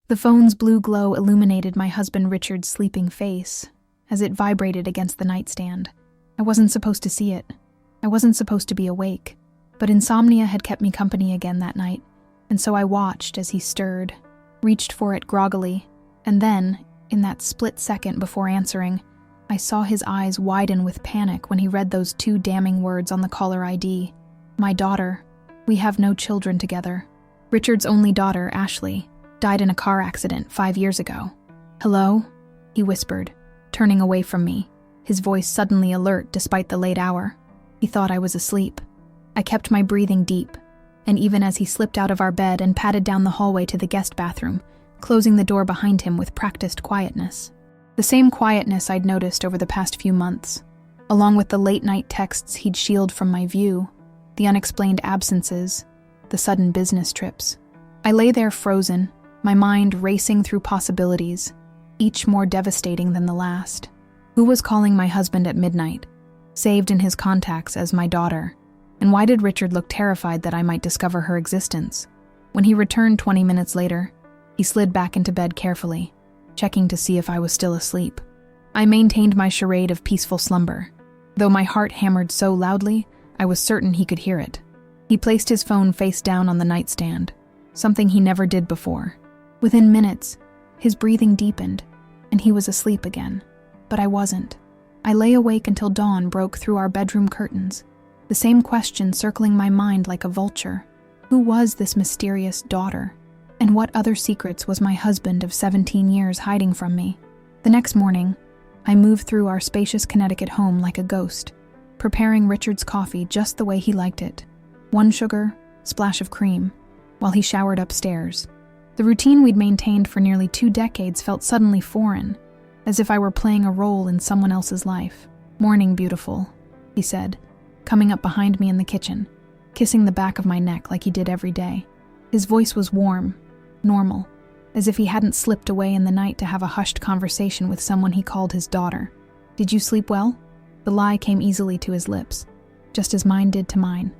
The phone's blue glow illuminated my husband Richard's sleeping face as it vibrated against the nightstand. I wasn't supposed to see it. I wasn't supposed to be awake, but insomnia had kept me company again that night, and so I watched as he stirred, reached for it groggily, and then, in that split second before answering, I saw his eyes widen with panic when he read those two damning words on the caller ID. My daughter. We have no children together. Richard's only daughter, Ashley, died in a car accident 5 years ago. Hello? He whispered, turning away from me, his voice suddenly alert despite the late hour. He thought I was asleep. I kept my breathing deep, and even as he slipped out of our bed and padded down the hallway to the guest bathroom, closing the door behind him with practiced quietness. The same quietness I'd noticed over the past few months, along with the late-night texts he'd shielded from my view, the unexplained absences, the sudden business trips. I lay there frozen, my mind racing through possibilities, each more devastating than the last. Who was calling my husband at midnight, saved in his contacts as my daughter? And why did Richard look terrified that I might discover her existence? When he returned 20 minutes later, he slid back into bed carefully, checking to see if I was still asleep. I maintained my charade of peaceful slumber. Though my heart hammered so loudly, I was certain he could hear it. He placed his phone face down on the nightstand, something he never did before. Within minutes, his breathing deepened, and he was asleep again. But I wasn't. I lay awake until dawn broke through our bedroom curtains, the same question circling my mind like a vulture. Who was this mysterious daughter? And what other secrets was my husband of 17 years hiding from me? The next morning, I moved through our spacious Connecticut home like a ghost, preparing Richard's coffee just the way he liked it. 1 sugar, splash of cream, while he showered upstairs. The routine we'd maintained for nearly 2 decades felt suddenly foreign, as if I were playing a role in someone else's life. "Morning, beautiful," he said, coming up behind me in the kitchen, kissing the back of my neck like he did every day. His voice was warm, normal, as if he hadn't slipped away in the night to have a hushed conversation with someone he called his daughter. "Did you sleep well?" The lie came easily to his lips, just as mine did to mine.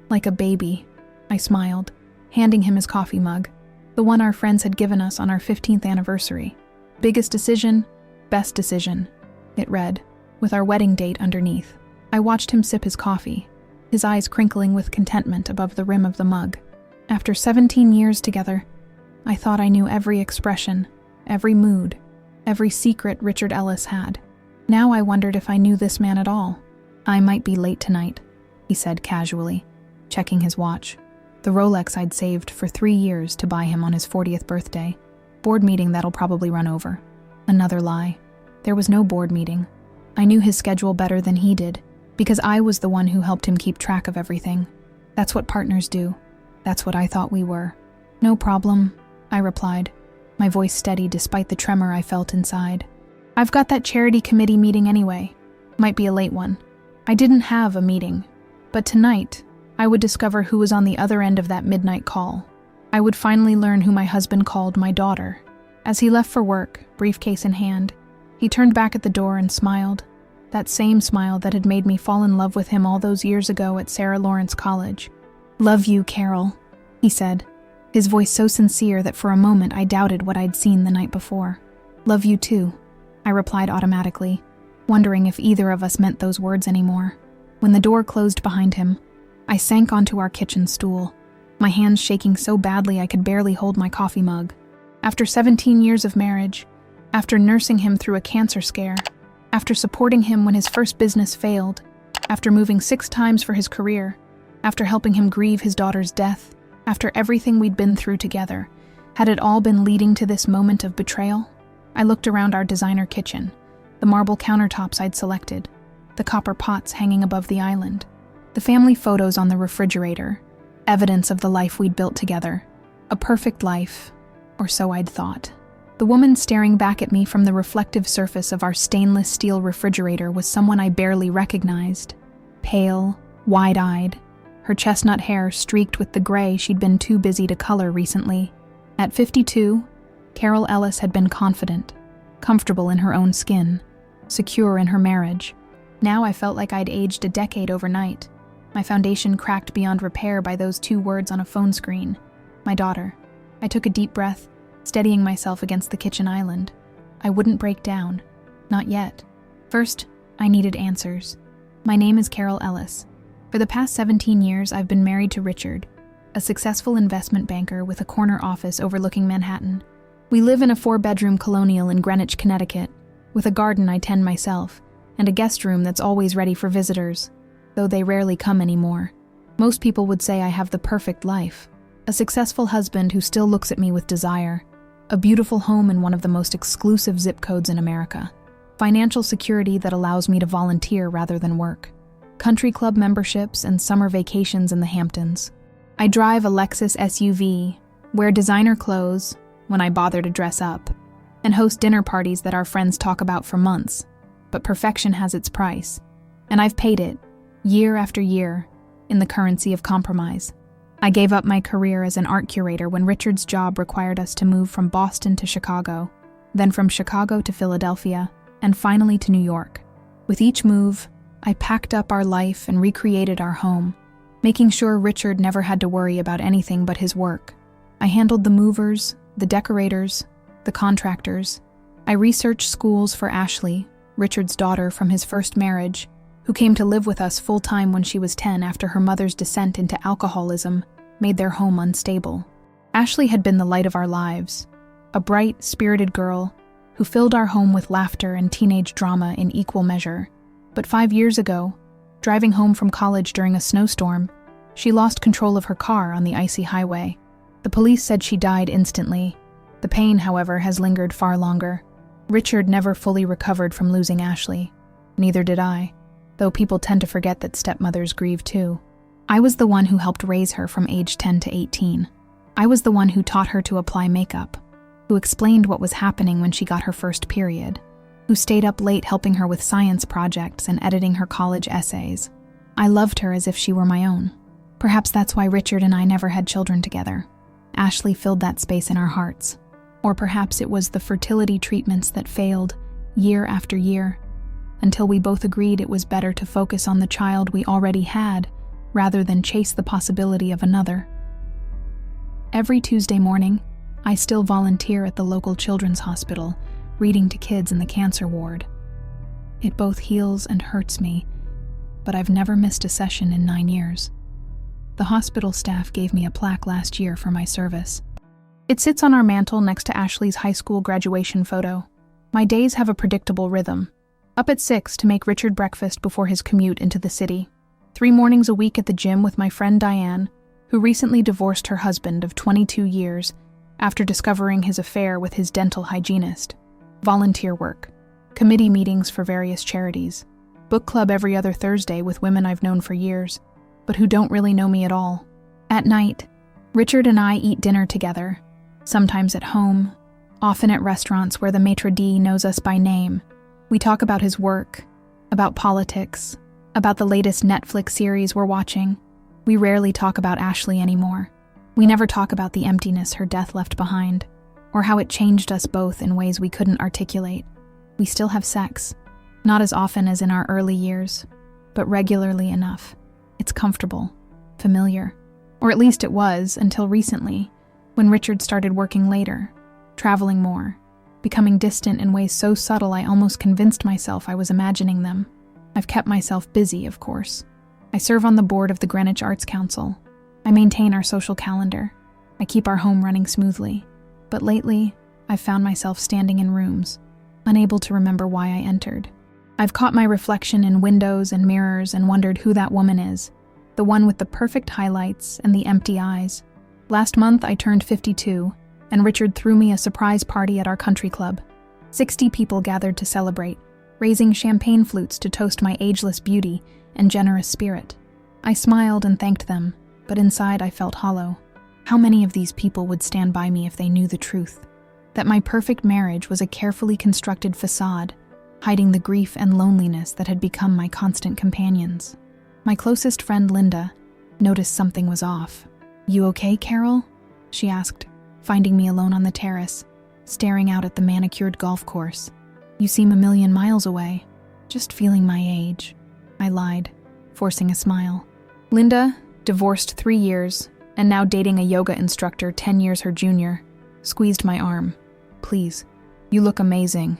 Like a baby, I smiled, handing him his coffee mug, the one our friends had given us on our 15th anniversary. "Biggest decision, best decision," it read, with our wedding date underneath. I watched him sip his coffee, his eyes crinkling with contentment above the rim of the mug. After 17 years together, I thought I knew every expression, every mood, every secret Richard Ellis had. Now I wondered if I knew this man at all. "I might be late tonight," he said casually, checking his watch. The Rolex I'd saved for 3 years to buy him on his 40th birthday. "Board meeting that'll probably run over." Another lie. There was no board meeting. I knew his schedule better than he did, because I was the one who helped him keep track of everything. That's what partners do. That's what I thought we were. "No problem," I replied, my voice steady despite the tremor I felt inside. "I've got that charity committee meeting anyway. Might be a late one." I didn't have a meeting, but tonight, I would discover who was on the other end of that midnight call. I would finally learn who my husband called my daughter. As he left for work, briefcase in hand, he turned back at the door and smiled. That same smile that had made me fall in love with him all those years ago at Sarah Lawrence College. "Love you, Carol," he said, his voice so sincere that for a moment I doubted what I'd seen the night before. "Love you too," I replied automatically, wondering if either of us meant those words anymore. When the door closed behind him, I sank onto our kitchen stool, my hands shaking so badly I could barely hold my coffee mug. After 17 years of marriage, after nursing him through a cancer scare, after supporting him when his first business failed, after moving 6 times for his career, after helping him grieve his daughter's death, after everything we'd been through together, had it all been leading to this moment of betrayal? I looked around our designer kitchen, the marble countertops I'd selected, the copper pots hanging above the island, the family photos on the refrigerator, evidence of the life we'd built together. A perfect life, or so I'd thought. The woman staring back at me from the reflective surface of our stainless steel refrigerator was someone I barely recognized. Pale, wide-eyed, her chestnut hair streaked with the gray she'd been too busy to color recently. At 52, Carol Ellis had been confident, comfortable in her own skin, secure in her marriage. Now I felt like I'd aged a decade overnight, my foundation cracked beyond repair by those 2 words on a phone screen. My daughter. I took a deep breath, steadying myself against the kitchen island. I wouldn't break down. Not yet. First, I needed answers. My name is Carol Ellis. For the past 17 years, I've been married to Richard, a successful investment banker with a corner office overlooking Manhattan. We live in a 4-bedroom colonial in Greenwich, Connecticut, with a garden I tend myself, and a guest room that's always ready for visitors, though they rarely come anymore. Most people would say I have the perfect life. A successful husband who still looks at me with desire. A beautiful home in one of the most exclusive zip codes in America. Financial security that allows me to volunteer rather than work. Country club memberships and summer vacations in the Hamptons. I drive a Lexus SUV, wear designer clothes when I bother to dress up, and host dinner parties that our friends talk about for months. But perfection has its price, and I've paid it, year after year, in the currency of compromise. I gave up my career as an art curator when Richard's job required us to move from Boston to Chicago, then from Chicago to Philadelphia, and finally to New York. With each move, I packed up our life and recreated our home, making sure Richard never had to worry about anything but his work. I handled the movers, the decorators, the contractors. I researched schools for Ashley, Richard's daughter from his first marriage, who came to live with us full-time when she was 10 after her mother's descent into alcoholism made their home unstable. Ashley had been the light of our lives, a bright, spirited girl who filled our home with laughter and teenage drama in equal measure. But 5 years ago, driving home from college during a snowstorm, she lost control of her car on the icy highway. The police said she died instantly. The pain, however, has lingered far longer. Richard never fully recovered from losing Ashley. Neither did I, though people tend to forget that stepmothers grieve too. I was the one who helped raise her from age 10 to 18. I was the one who taught her to apply makeup, who explained what was happening when she got her first period, who stayed up late helping her with science projects and editing her college essays. I loved her as if she were my own. Perhaps that's why Richard and I never had children together. Ashley filled that space in our hearts. Or perhaps it was the fertility treatments that failed, year after year, until we both agreed it was better to focus on the child we already had rather than chase the possibility of another. Every Tuesday morning, I still volunteer at the local children's hospital, reading to kids in the cancer ward. It both heals and hurts me, but I've never missed a session in 9 years. The hospital staff gave me a plaque last year for my service. It sits on our mantle next to Ashley's high school graduation photo. My days have a predictable rhythm. Up at 6 to make Richard breakfast before his commute into the city. 3 mornings a week at the gym with my friend Diane, who recently divorced her husband of 22 years after discovering his affair with his dental hygienist. Volunteer work. Committee meetings for various charities. Book club every other Thursday with women I've known for years, but who don't really know me at all. At night, Richard and I eat dinner together, sometimes at home, often at restaurants where the maitre d' knows us by name. We talk about his work, about politics, about the latest Netflix series we're watching. We rarely talk about Ashley anymore. We never talk about the emptiness her death left behind, or how it changed us both in ways we couldn't articulate. We still have sex, not as often as in our early years, but regularly enough. It's comfortable, familiar, or at least it was until recently, when Richard started working later, traveling more, becoming distant in ways so subtle I almost convinced myself I was imagining them. I've kept myself busy, of course. I serve on the board of the Greenwich Arts Council. I maintain our social calendar. I keep our home running smoothly. But lately, I've found myself standing in rooms, unable to remember why I entered. I've caught my reflection in windows and mirrors and wondered who that woman is, the one with the perfect highlights and the empty eyes. Last month, I turned 52, and Richard threw me a surprise party at our country club. 60 people gathered to celebrate, raising champagne flutes to toast my ageless beauty and generous spirit. I smiled and thanked them, but inside I felt hollow. How many of these people would stand by me if they knew the truth? That my perfect marriage was a carefully constructed facade, hiding the grief and loneliness that had become my constant companions. My closest friend, Linda, noticed something was off. "You okay, Carol?" she asked, finding me alone on the terrace, staring out at the manicured golf course. "You seem a million miles away." "Just feeling my age," I lied, forcing a smile. Linda, divorced 3 years, and now dating a yoga instructor 10 years her junior, squeezed my arm. "Please, you look amazing.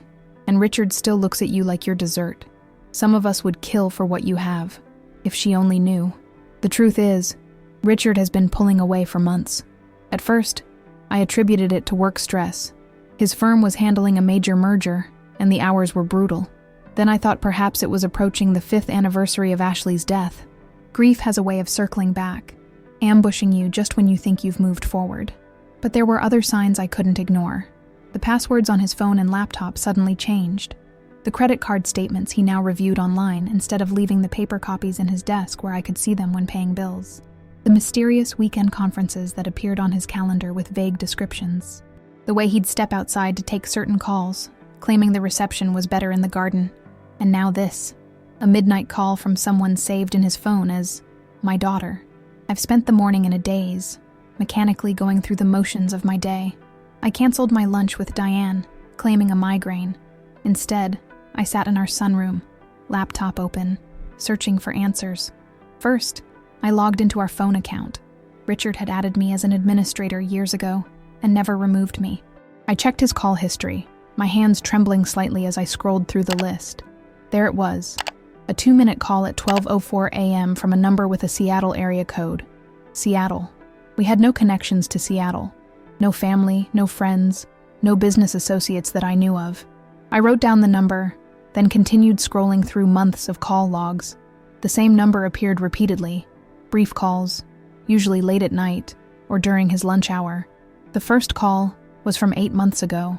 And Richard still looks at you like you're dessert. Some of us would kill for what you have. If she only knew." The truth is, Richard has been pulling away for months. At first, I attributed it to work stress. His firm was handling a major merger, and the hours were brutal. Then I thought perhaps it was approaching the 5th anniversary of Ashley's death. Grief has a way of circling back, ambushing you just when you think you've moved forward. But there were other signs I couldn't ignore. The passwords on his phone and laptop suddenly changed. The credit card statements he now reviewed online instead of leaving the paper copies in his desk where I could see them when paying bills. The mysterious weekend conferences that appeared on his calendar with vague descriptions. The way he'd step outside to take certain calls, claiming the reception was better in the garden. And now this, a midnight call from someone saved in his phone as my daughter. I've spent the morning in a daze, mechanically going through the motions of my day. I canceled my lunch with Diane, claiming a migraine. Instead, I sat in our sunroom, laptop open, searching for answers. First, I logged into our phone account. Richard had added me as an administrator years ago and never removed me. I checked his call history, my hands trembling slightly as I scrolled through the list. There it was, a 2-minute call at 12:04 a.m. from a number with a Seattle area code. Seattle. We had no connections to Seattle. No family, no friends, no business associates that I knew of. I wrote down the number, then continued scrolling through months of call logs. The same number appeared repeatedly, brief calls, usually late at night or during his lunch hour. The first call was from 8 months ago.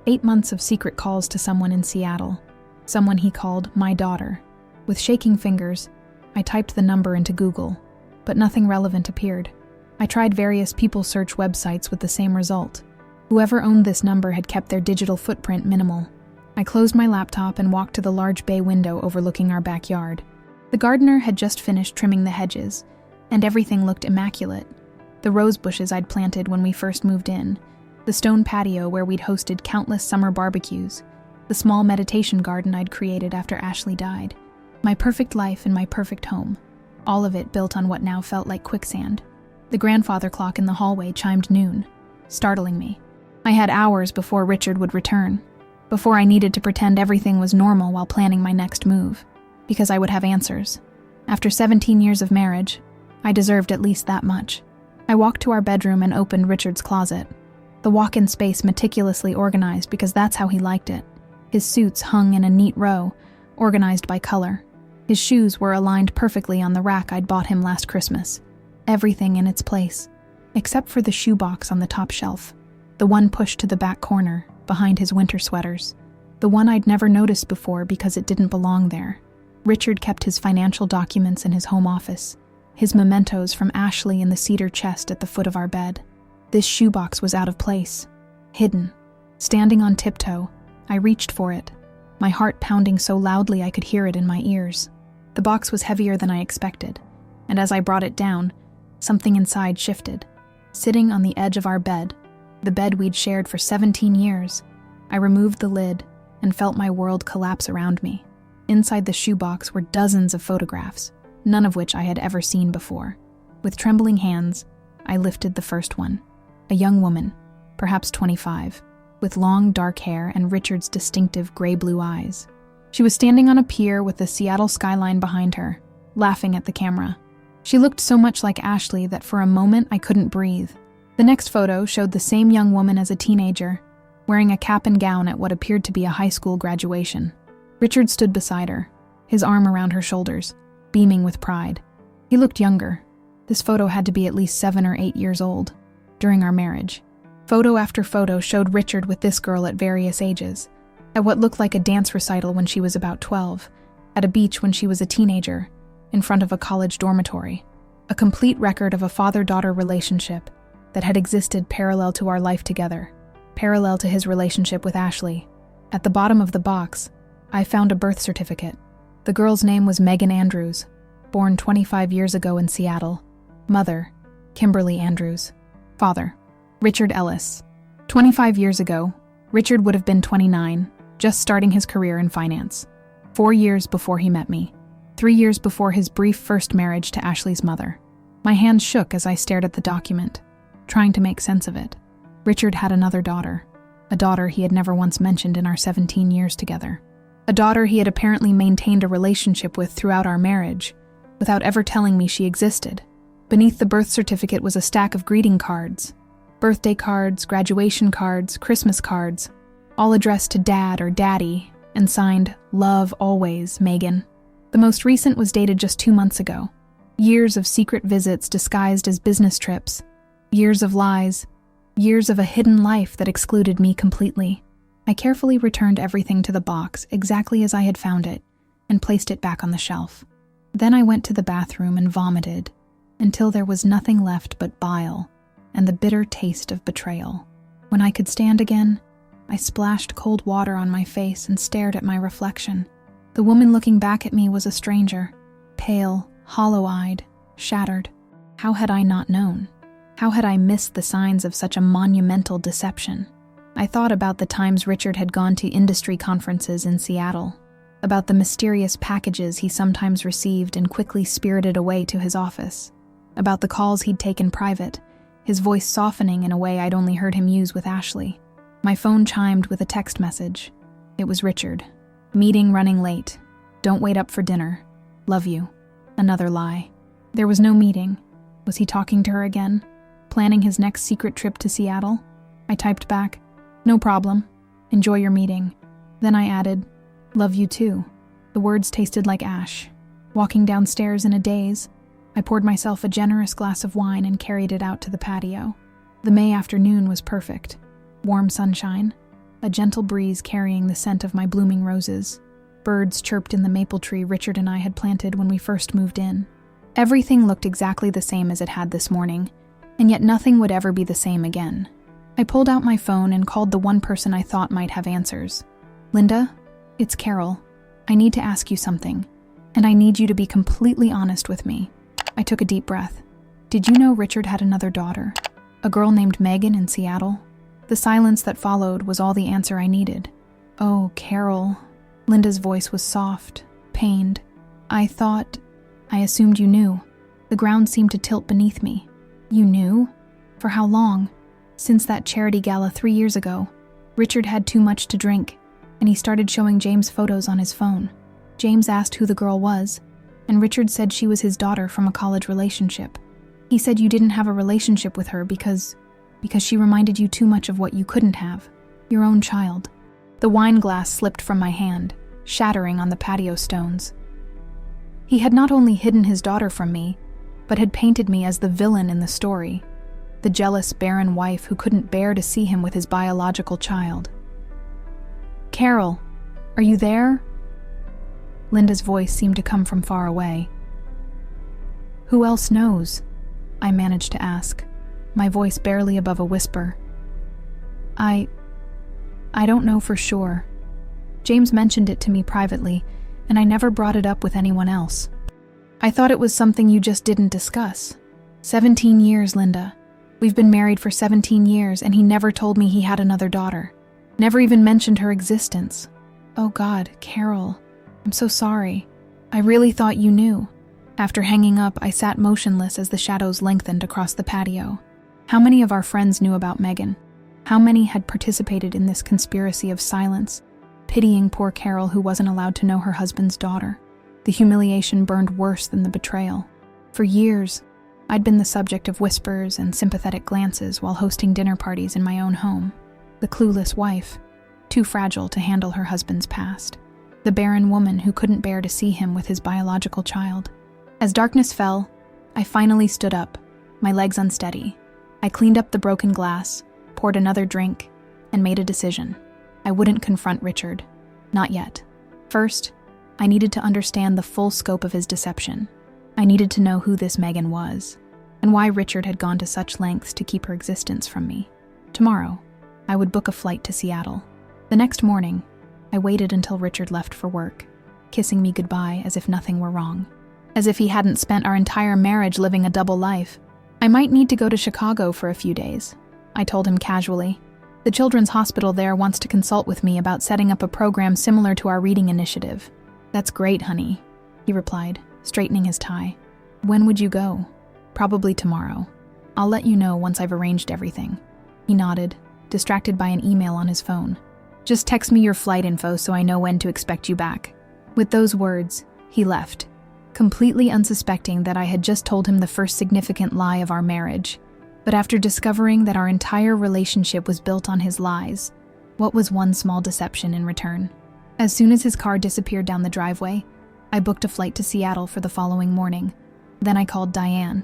8 months of secret calls to someone in Seattle, someone he called my daughter. With shaking fingers, I typed the number into Google, but nothing relevant appeared. I tried various people search websites with the same result. Whoever owned this number had kept their digital footprint minimal. I closed my laptop and walked to the large bay window overlooking our backyard. The gardener had just finished trimming the hedges, and everything looked immaculate. The rose bushes I'd planted when we first moved in, the stone patio where we'd hosted countless summer barbecues, the small meditation garden I'd created after Ashley died. My perfect life and my perfect home, all of it built on what now felt like quicksand. The grandfather clock in the hallway chimed noon, startling me. I had hours before Richard would return, before I needed to pretend everything was normal while planning my next move, because I would have answers. After 17 years of marriage, I deserved at least that much. I walked to our bedroom and opened Richard's closet, the walk-in space meticulously organized because that's how he liked it. His suits hung in a neat row, organized by color. His shoes were aligned perfectly on the rack I'd bought him last Christmas. Everything in its place, except for the shoebox on the top shelf, the one pushed to the back corner, behind his winter sweaters, the one I'd never noticed before because it didn't belong there. Richard kept his financial documents in his home office, his mementos from Ashley in the cedar chest at the foot of our bed. This shoebox was out of place, hidden. Standing on tiptoe, I reached for it, my heart pounding so loudly I could hear it in my ears. The box was heavier than I expected, and as I brought it down, something inside shifted. Sitting on the edge of our bed, the bed we'd shared for 17 years, I removed the lid and felt my world collapse around me. Inside the shoebox were dozens of photographs, none of which I had ever seen before. With trembling hands, I lifted the first one. A young woman, perhaps 25, with long dark hair and Richard's distinctive gray-blue eyes. She was standing on a pier with the Seattle skyline behind her, laughing at the camera. She looked so much like Ashley that for a moment I couldn't breathe. The next photo showed the same young woman as a teenager, wearing a cap and gown at what appeared to be a high school graduation. Richard stood beside her, his arm around her shoulders, beaming with pride. He looked younger. This photo had to be at least 7 or 8 years old, during our marriage. Photo after photo showed Richard with this girl at various ages, at what looked like a dance recital when she was about 12, at a beach when she was a teenager, in front of a college dormitory. A complete record of a father-daughter relationship that had existed parallel to our life together, parallel to his relationship with Ashley. At the bottom of the box, I found a birth certificate. The girl's name was Megan Andrews, born 25 years ago in Seattle. Mother, Kimberly Andrews. Father, Richard Ellis. 25 years ago, Richard would have been 29, just starting his career in finance. 4 years before he met me. 3 years before his brief first marriage to Ashley's mother. My hands shook as I stared at the document, trying to make sense of it. Richard had another daughter, a daughter he had never once mentioned in our 17 years together. A daughter he had apparently maintained a relationship with throughout our marriage, without ever telling me she existed. Beneath the birth certificate was a stack of greeting cards, birthday cards, graduation cards, Christmas cards, all addressed to Dad or Daddy, and signed, "Love always, Megan." The most recent was dated just 2 months ago. Years of secret visits disguised as business trips, years of lies, years of a hidden life that excluded me completely. I carefully returned everything to the box exactly as I had found it and placed it back on the shelf. Then I went to the bathroom and vomited until there was nothing left but bile and the bitter taste of betrayal. When I could stand again, I splashed cold water on my face and stared at my reflection. The woman looking back at me was a stranger, pale, hollow-eyed, shattered. How had I not known? How had I missed the signs of such a monumental deception? I thought about the times Richard had gone to industry conferences in Seattle, about the mysterious packages he sometimes received and quickly spirited away to his office, about the calls he'd taken private, his voice softening in a way I'd only heard him use with Ashley. My phone chimed with a text message. It was Richard. "Meeting running late. Don't wait up for dinner. Love you." Another lie. There was no meeting. Was he talking to her again? Planning his next secret trip to Seattle? I typed back, "No problem. Enjoy your meeting." Then I added, "Love you too." The words tasted like ash. Walking downstairs in a daze, I poured myself a generous glass of wine and carried it out to the patio. The May afternoon was perfect. Warm sunshine, a gentle breeze carrying the scent of my blooming roses. Birds chirped in the maple tree Richard and I had planted when we first moved in. Everything looked exactly the same as it had this morning, and yet nothing would ever be the same again. I pulled out my phone and called the one person I thought might have answers. "Linda, it's Carol. I need to ask you something, and I need you to be completely honest with me." I took a deep breath. "Did you know Richard had another daughter? A girl named Megan in Seattle?" The silence that followed was all the answer I needed. "Oh, Carol." Linda's voice was soft, pained. I assumed you knew." The ground seemed to tilt beneath me. "You knew? For how long?" "Since that charity gala 3 years ago. Richard had too much to drink, and he started showing James photos on his phone. James asked who the girl was, and Richard said she was his daughter from a college relationship. He said you didn't have a relationship with her because she reminded you too much of what you couldn't have, your own child." The wine glass slipped from my hand, shattering on the patio stones. He had not only hidden his daughter from me, but had painted me as the villain in the story, the jealous, barren wife who couldn't bear to see him with his biological child. "Carol, are you there?" Linda's voice seemed to come from far away. "Who else knows?" I managed to ask, my voice barely above a whisper. I don't know for sure. James mentioned it to me privately, and I never brought it up with anyone else. I thought it was something you just didn't discuss. 17 years, Linda. We've been married for 17 years, and he never told me he had another daughter. Never even mentioned her existence. Oh God, Carol, I'm so sorry. I really thought you knew. After hanging up, I sat motionless as the shadows lengthened across the patio. How many of our friends knew about Megan? How many had participated in this conspiracy of silence, pitying poor Carol who wasn't allowed to know her husband's daughter? The humiliation burned worse than the betrayal. For years, I'd been the subject of whispers and sympathetic glances while hosting dinner parties in my own home. The clueless wife, too fragile to handle her husband's past. The barren woman who couldn't bear to see him with his biological child. As darkness fell, I finally stood up, my legs unsteady. I cleaned up the broken glass, poured another drink, and made a decision. I wouldn't confront Richard. Not yet. First, I needed to understand the full scope of his deception. I needed to know who this Megan was, and why Richard had gone to such lengths to keep her existence from me. Tomorrow, I would book a flight to Seattle. The next morning, I waited until Richard left for work, kissing me goodbye as if nothing were wrong. As if he hadn't spent our entire marriage living a double life. I might need to go to Chicago for a few days, I told him casually. The children's hospital there wants to consult with me about setting up a program similar to our reading initiative. That's great, honey, he replied, straightening his tie. When would you go? Probably tomorrow. I'll let you know once I've arranged everything. He nodded, distracted by an email on his phone. Just text me your flight info so I know when to expect you back. With those words, he left, completely unsuspecting that I had just told him the first significant lie of our marriage. But after discovering that our entire relationship was built on his lies, what was one small deception in return? As soon as his car disappeared down the driveway, I booked a flight to Seattle for the following morning. Then I called Diane.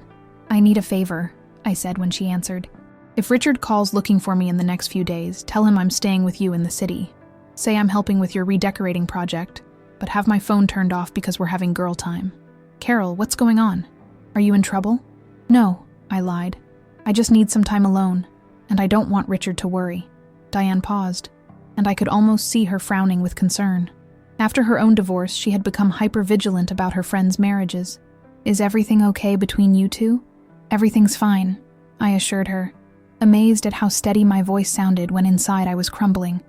"I need a favor," I said when she answered. "If Richard calls looking for me in the next few days, tell him I'm staying with you in the city. Say I'm helping with your redecorating project, but have my phone turned off because we're having girl time." "Carol, what's going on? Are you in trouble?" "No," I lied. "I just need some time alone, and I don't want Richard to worry." Diane paused, and I could almost see her frowning with concern. After her own divorce, she had become hyper-vigilant about her friends' marriages. "Is everything okay between you two?" "Everything's fine," I assured her, amazed at how steady my voice sounded when inside I was crumbling.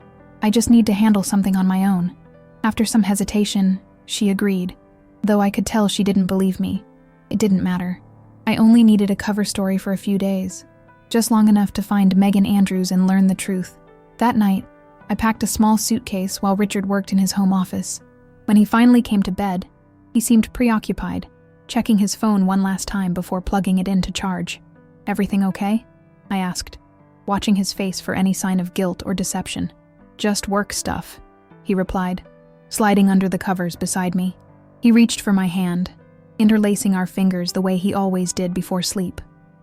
"I just need to handle something on my own." After some hesitation, she agreed, though I could tell she didn't believe me. It didn't matter. I only needed a cover story for a few days, just long enough to find Megan Andrews and learn the truth. That night, I packed a small suitcase while Richard worked in his home office. When he finally came to bed, he seemed preoccupied, checking his phone one last time before plugging it in to charge. "Everything okay?" I asked, watching his face for any sign of guilt or deception. "Just work stuff," he replied, sliding under the covers beside me. He reached for my hand, interlacing our fingers the way he always did before sleep.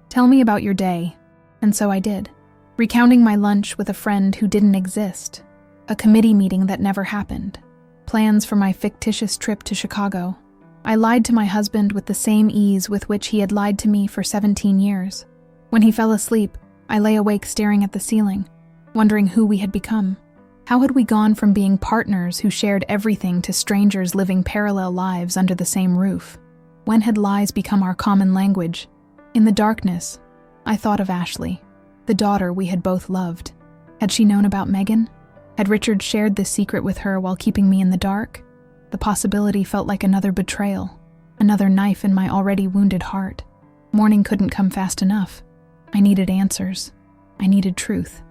"Tell me about your day." And so I did, recounting my lunch with a friend who didn't exist, a committee meeting that never happened, plans for my fictitious trip to Chicago. I lied to my husband with the same ease with which he had lied to me for 17 years. When he fell asleep, I lay awake staring at the ceiling, wondering who we had become. How had we gone from being partners who shared everything to strangers living parallel lives under the same roof? When had lies become our common language? In the darkness, I thought of Ashley, the daughter we had both loved. Had she known about Megan? Had Richard shared this secret with her while keeping me in the dark? The possibility felt like another betrayal, another knife in my already wounded heart. Morning couldn't come fast enough. I needed answers. I needed truth.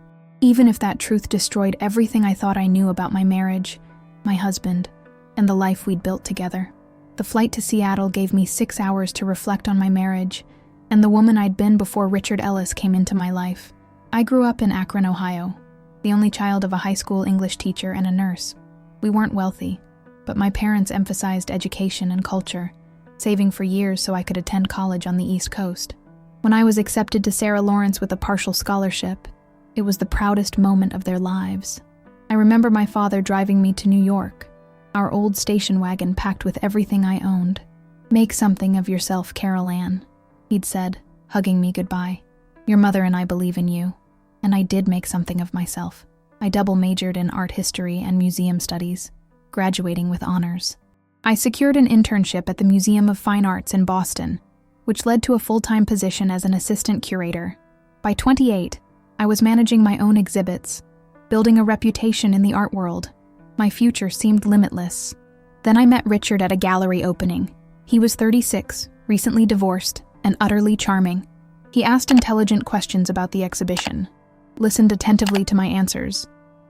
Even if that truth destroyed everything I thought I knew about my marriage, my husband, and the life we'd built together. The flight to Seattle gave me 6 hours to reflect on my marriage and the woman I'd been before Richard Ellis came into my life. I grew up in Akron, Ohio, the only child of a high school English teacher and a nurse. We weren't wealthy, but my parents emphasized education and culture, saving for years so I could attend college on the East Coast. When I was accepted to Sarah Lawrence with a partial scholarship, it was the proudest moment of their lives. I remember my father driving me to New York, our old station wagon packed with everything I owned. "Make something of yourself, Carol Ann," he'd said, hugging me goodbye. "Your mother and I believe in you." And I did make something of myself. I double majored in art history and museum studies, graduating with honors. I secured an internship at the Museum of Fine Arts in Boston, which led to a full-time position as an assistant curator. By 28, I was managing my own exhibits, building a reputation in the art world. My future seemed limitless. Then I met Richard at a gallery opening. He was 36, recently divorced, and utterly charming. He asked intelligent questions about the exhibition, listened attentively to my answers,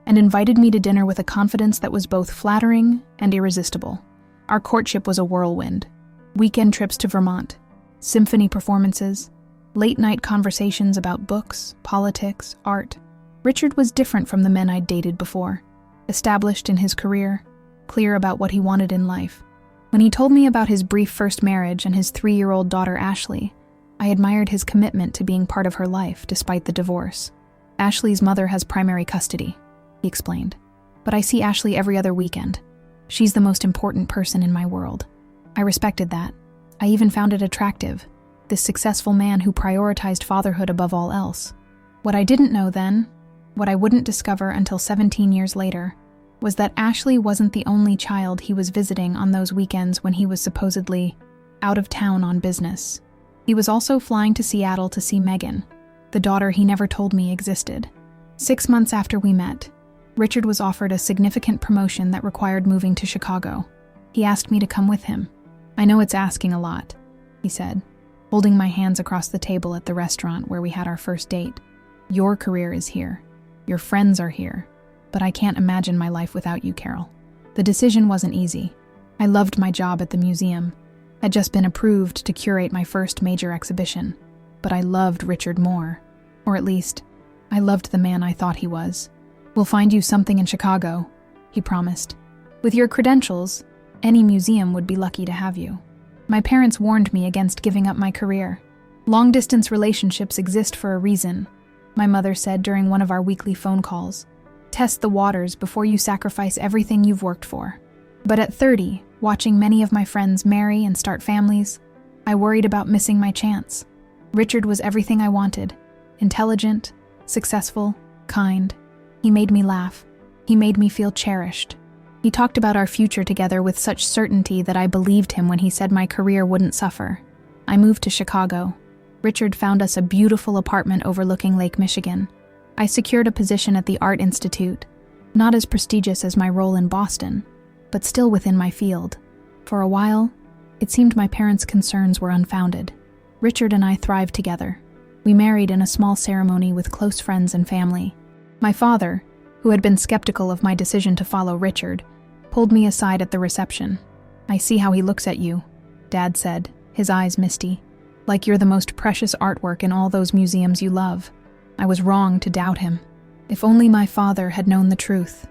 and invited me to dinner with a confidence that was both flattering and irresistible. Our courtship was a whirlwind. Weekend trips to Vermont, symphony performances, late-night conversations about books, politics, art. Richard was different from the men I'd dated before, established in his career, clear about what he wanted in life. When he told me about his brief first marriage and his 3-year-old daughter Ashley, I admired his commitment to being part of her life despite the divorce. "Ashley's mother has primary custody," he explained, "but I see Ashley every other weekend. She's the most important person in my world." I respected that. I even found it attractive, this successful man who prioritized fatherhood above all else. What I didn't know then, what I wouldn't discover until 17 years later, was that Ashley wasn't the only child he was visiting on those weekends when he was supposedly out of town on business. He was also flying to Seattle to see Megan, the daughter he never told me existed. 6 months after we met, Richard was offered a significant promotion that required moving to Chicago. He asked me to come with him. "I know it's asking a lot," he said, holding my hands across the table at the restaurant where we had our first date. Your career is here. Your friends are here. But I can't imagine my life without you, Carol. The decision wasn't easy. I loved my job at the museum. I'd just been approved to curate my first major exhibition. But I loved Richard more. Or at least, I loved the man I thought he was. We'll find you something in Chicago, he promised. With your credentials, any museum would be lucky to have you. My parents warned me against giving up my career. Long-distance relationships exist for a reason, my mother said during one of our weekly phone calls. Test the waters before you sacrifice everything you've worked for. But at 30, watching many of my friends marry and start families, I worried about missing my chance. Richard was everything I wanted. Intelligent, successful, kind. He made me laugh. He made me feel cherished. He talked about our future together with such certainty that I believed him when he said my career wouldn't suffer. I moved to Chicago. Richard found us a beautiful apartment overlooking Lake Michigan. I secured a position at the Art Institute, not as prestigious as my role in Boston, but still within my field. For a while, it seemed my parents' concerns were unfounded. Richard and I thrived together. We married in a small ceremony with close friends and family. My father, who had been skeptical of my decision to follow Richard, pulled me aside at the reception. "I see how he looks at you," Dad said, his eyes misty. "Like you're the most precious artwork in all those museums you love." I was wrong to doubt him. If only my father had known the truth,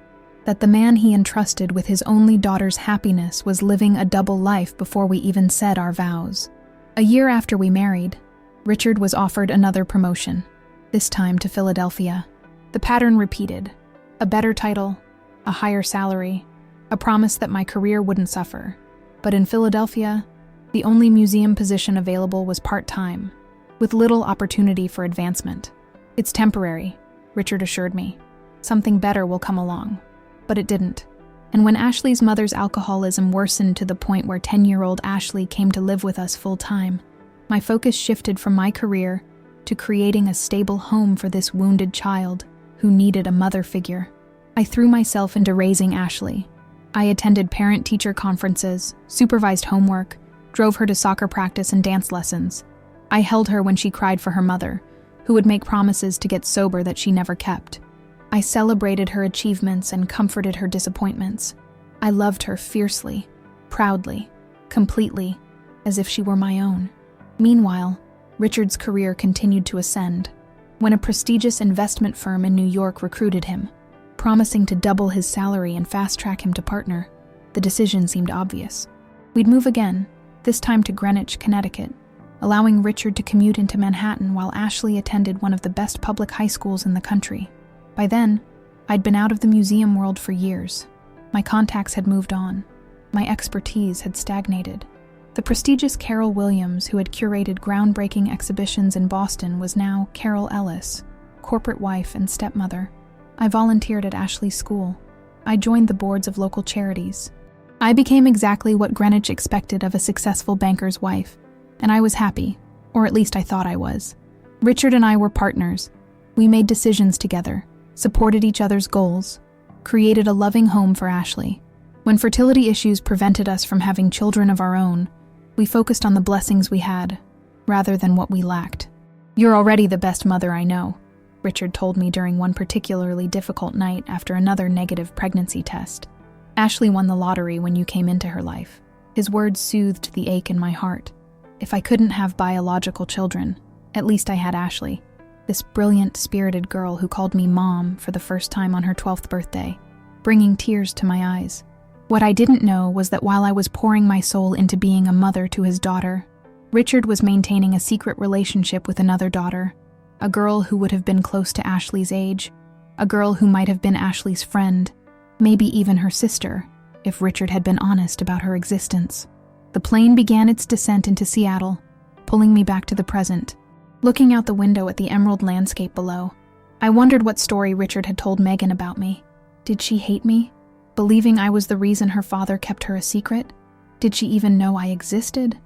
that the man he entrusted with his only daughter's happiness was living a double life before we even said our vows. A year after we married, Richard was offered another promotion, this time to Philadelphia. The pattern repeated: a better title, a higher salary, a promise that my career wouldn't suffer. But in Philadelphia, the only museum position available was part-time, with little opportunity for advancement. "It's temporary," Richard assured me. "Something better will come along." But it didn't. And when Ashley's mother's alcoholism worsened to the point where 10-year-old Ashley came to live with us full-time, my focus shifted from my career to creating a stable home for this wounded child who needed a mother figure. I threw myself into raising Ashley. I attended parent-teacher conferences, supervised homework, drove her to soccer practice and dance lessons. I held her when she cried for her mother, who would make promises to get sober that she never kept. I celebrated her achievements and comforted her disappointments. I loved her fiercely, proudly, completely, as if she were my own. Meanwhile, Richard's career continued to ascend. When a prestigious investment firm in New York recruited him, promising to double his salary and fast-track him to partner, the decision seemed obvious. We'd move again, this time to Greenwich, Connecticut, allowing Richard to commute into Manhattan while Ashley attended one of the best public high schools in the country. By then, I'd been out of the museum world for years. My contacts had moved on. My expertise had stagnated. The prestigious Carol Williams, who had curated groundbreaking exhibitions in Boston, was now Carol Ellis, corporate wife and stepmother. I volunteered at Ashley's school. I joined the boards of local charities. I became exactly what Greenwich expected of a successful banker's wife, and I was happy, or at least I thought I was. Richard and I were partners. We made decisions together, supported each other's goals, created a loving home for Ashley. When fertility issues prevented us from having children of our own, we focused on the blessings we had, rather than what we lacked. "You're already the best mother I know," Richard told me during one particularly difficult night after another negative pregnancy test. "Ashley won the lottery when you came into her life." His words soothed the ache in my heart. If I couldn't have biological children, at least I had Ashley, this brilliant, spirited girl who called me Mom for the first time on her 12th birthday, bringing tears to my eyes. What I didn't know was that while I was pouring my soul into being a mother to his daughter, Richard was maintaining a secret relationship with another daughter, a girl who would have been close to Ashley's age, a girl who might have been Ashley's friend, maybe even her sister, if Richard had been honest about her existence. The plane began its descent into Seattle, pulling me back to the present. Looking out the window at the emerald landscape below, I wondered what story Richard had told Megan about me. Did she hate me, believing I was the reason her father kept her a secret? Did she even know I existed?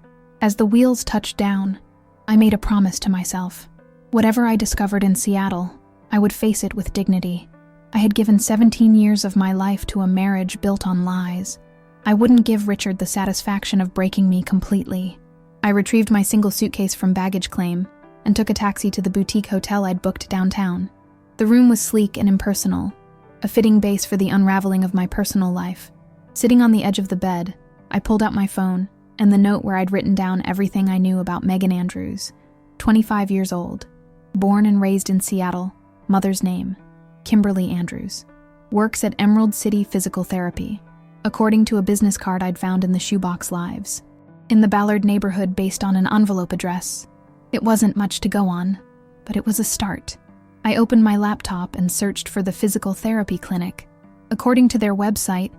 As the wheels touched down, I made a promise to myself. Whatever I discovered in Seattle, I would face it with dignity. I had given 17 years of my life to a marriage built on lies. I wouldn't give Richard the satisfaction of breaking me completely. I retrieved my single suitcase from baggage claim, and took a taxi to the boutique hotel I'd booked downtown. The room was sleek and impersonal, a fitting base for the unraveling of my personal life. Sitting on the edge of the bed, I pulled out my phone and the note where I'd written down everything I knew about Megan Andrews, 25 years old, born and raised in Seattle, mother's name, Kimberly Andrews, works at Emerald City Physical Therapy, according to a business card I'd found in the Shoebox Lives, in the Ballard neighborhood based on an envelope address. It wasn't much to go on, but it was a start. I opened my laptop and searched for the physical therapy clinic. According to their website,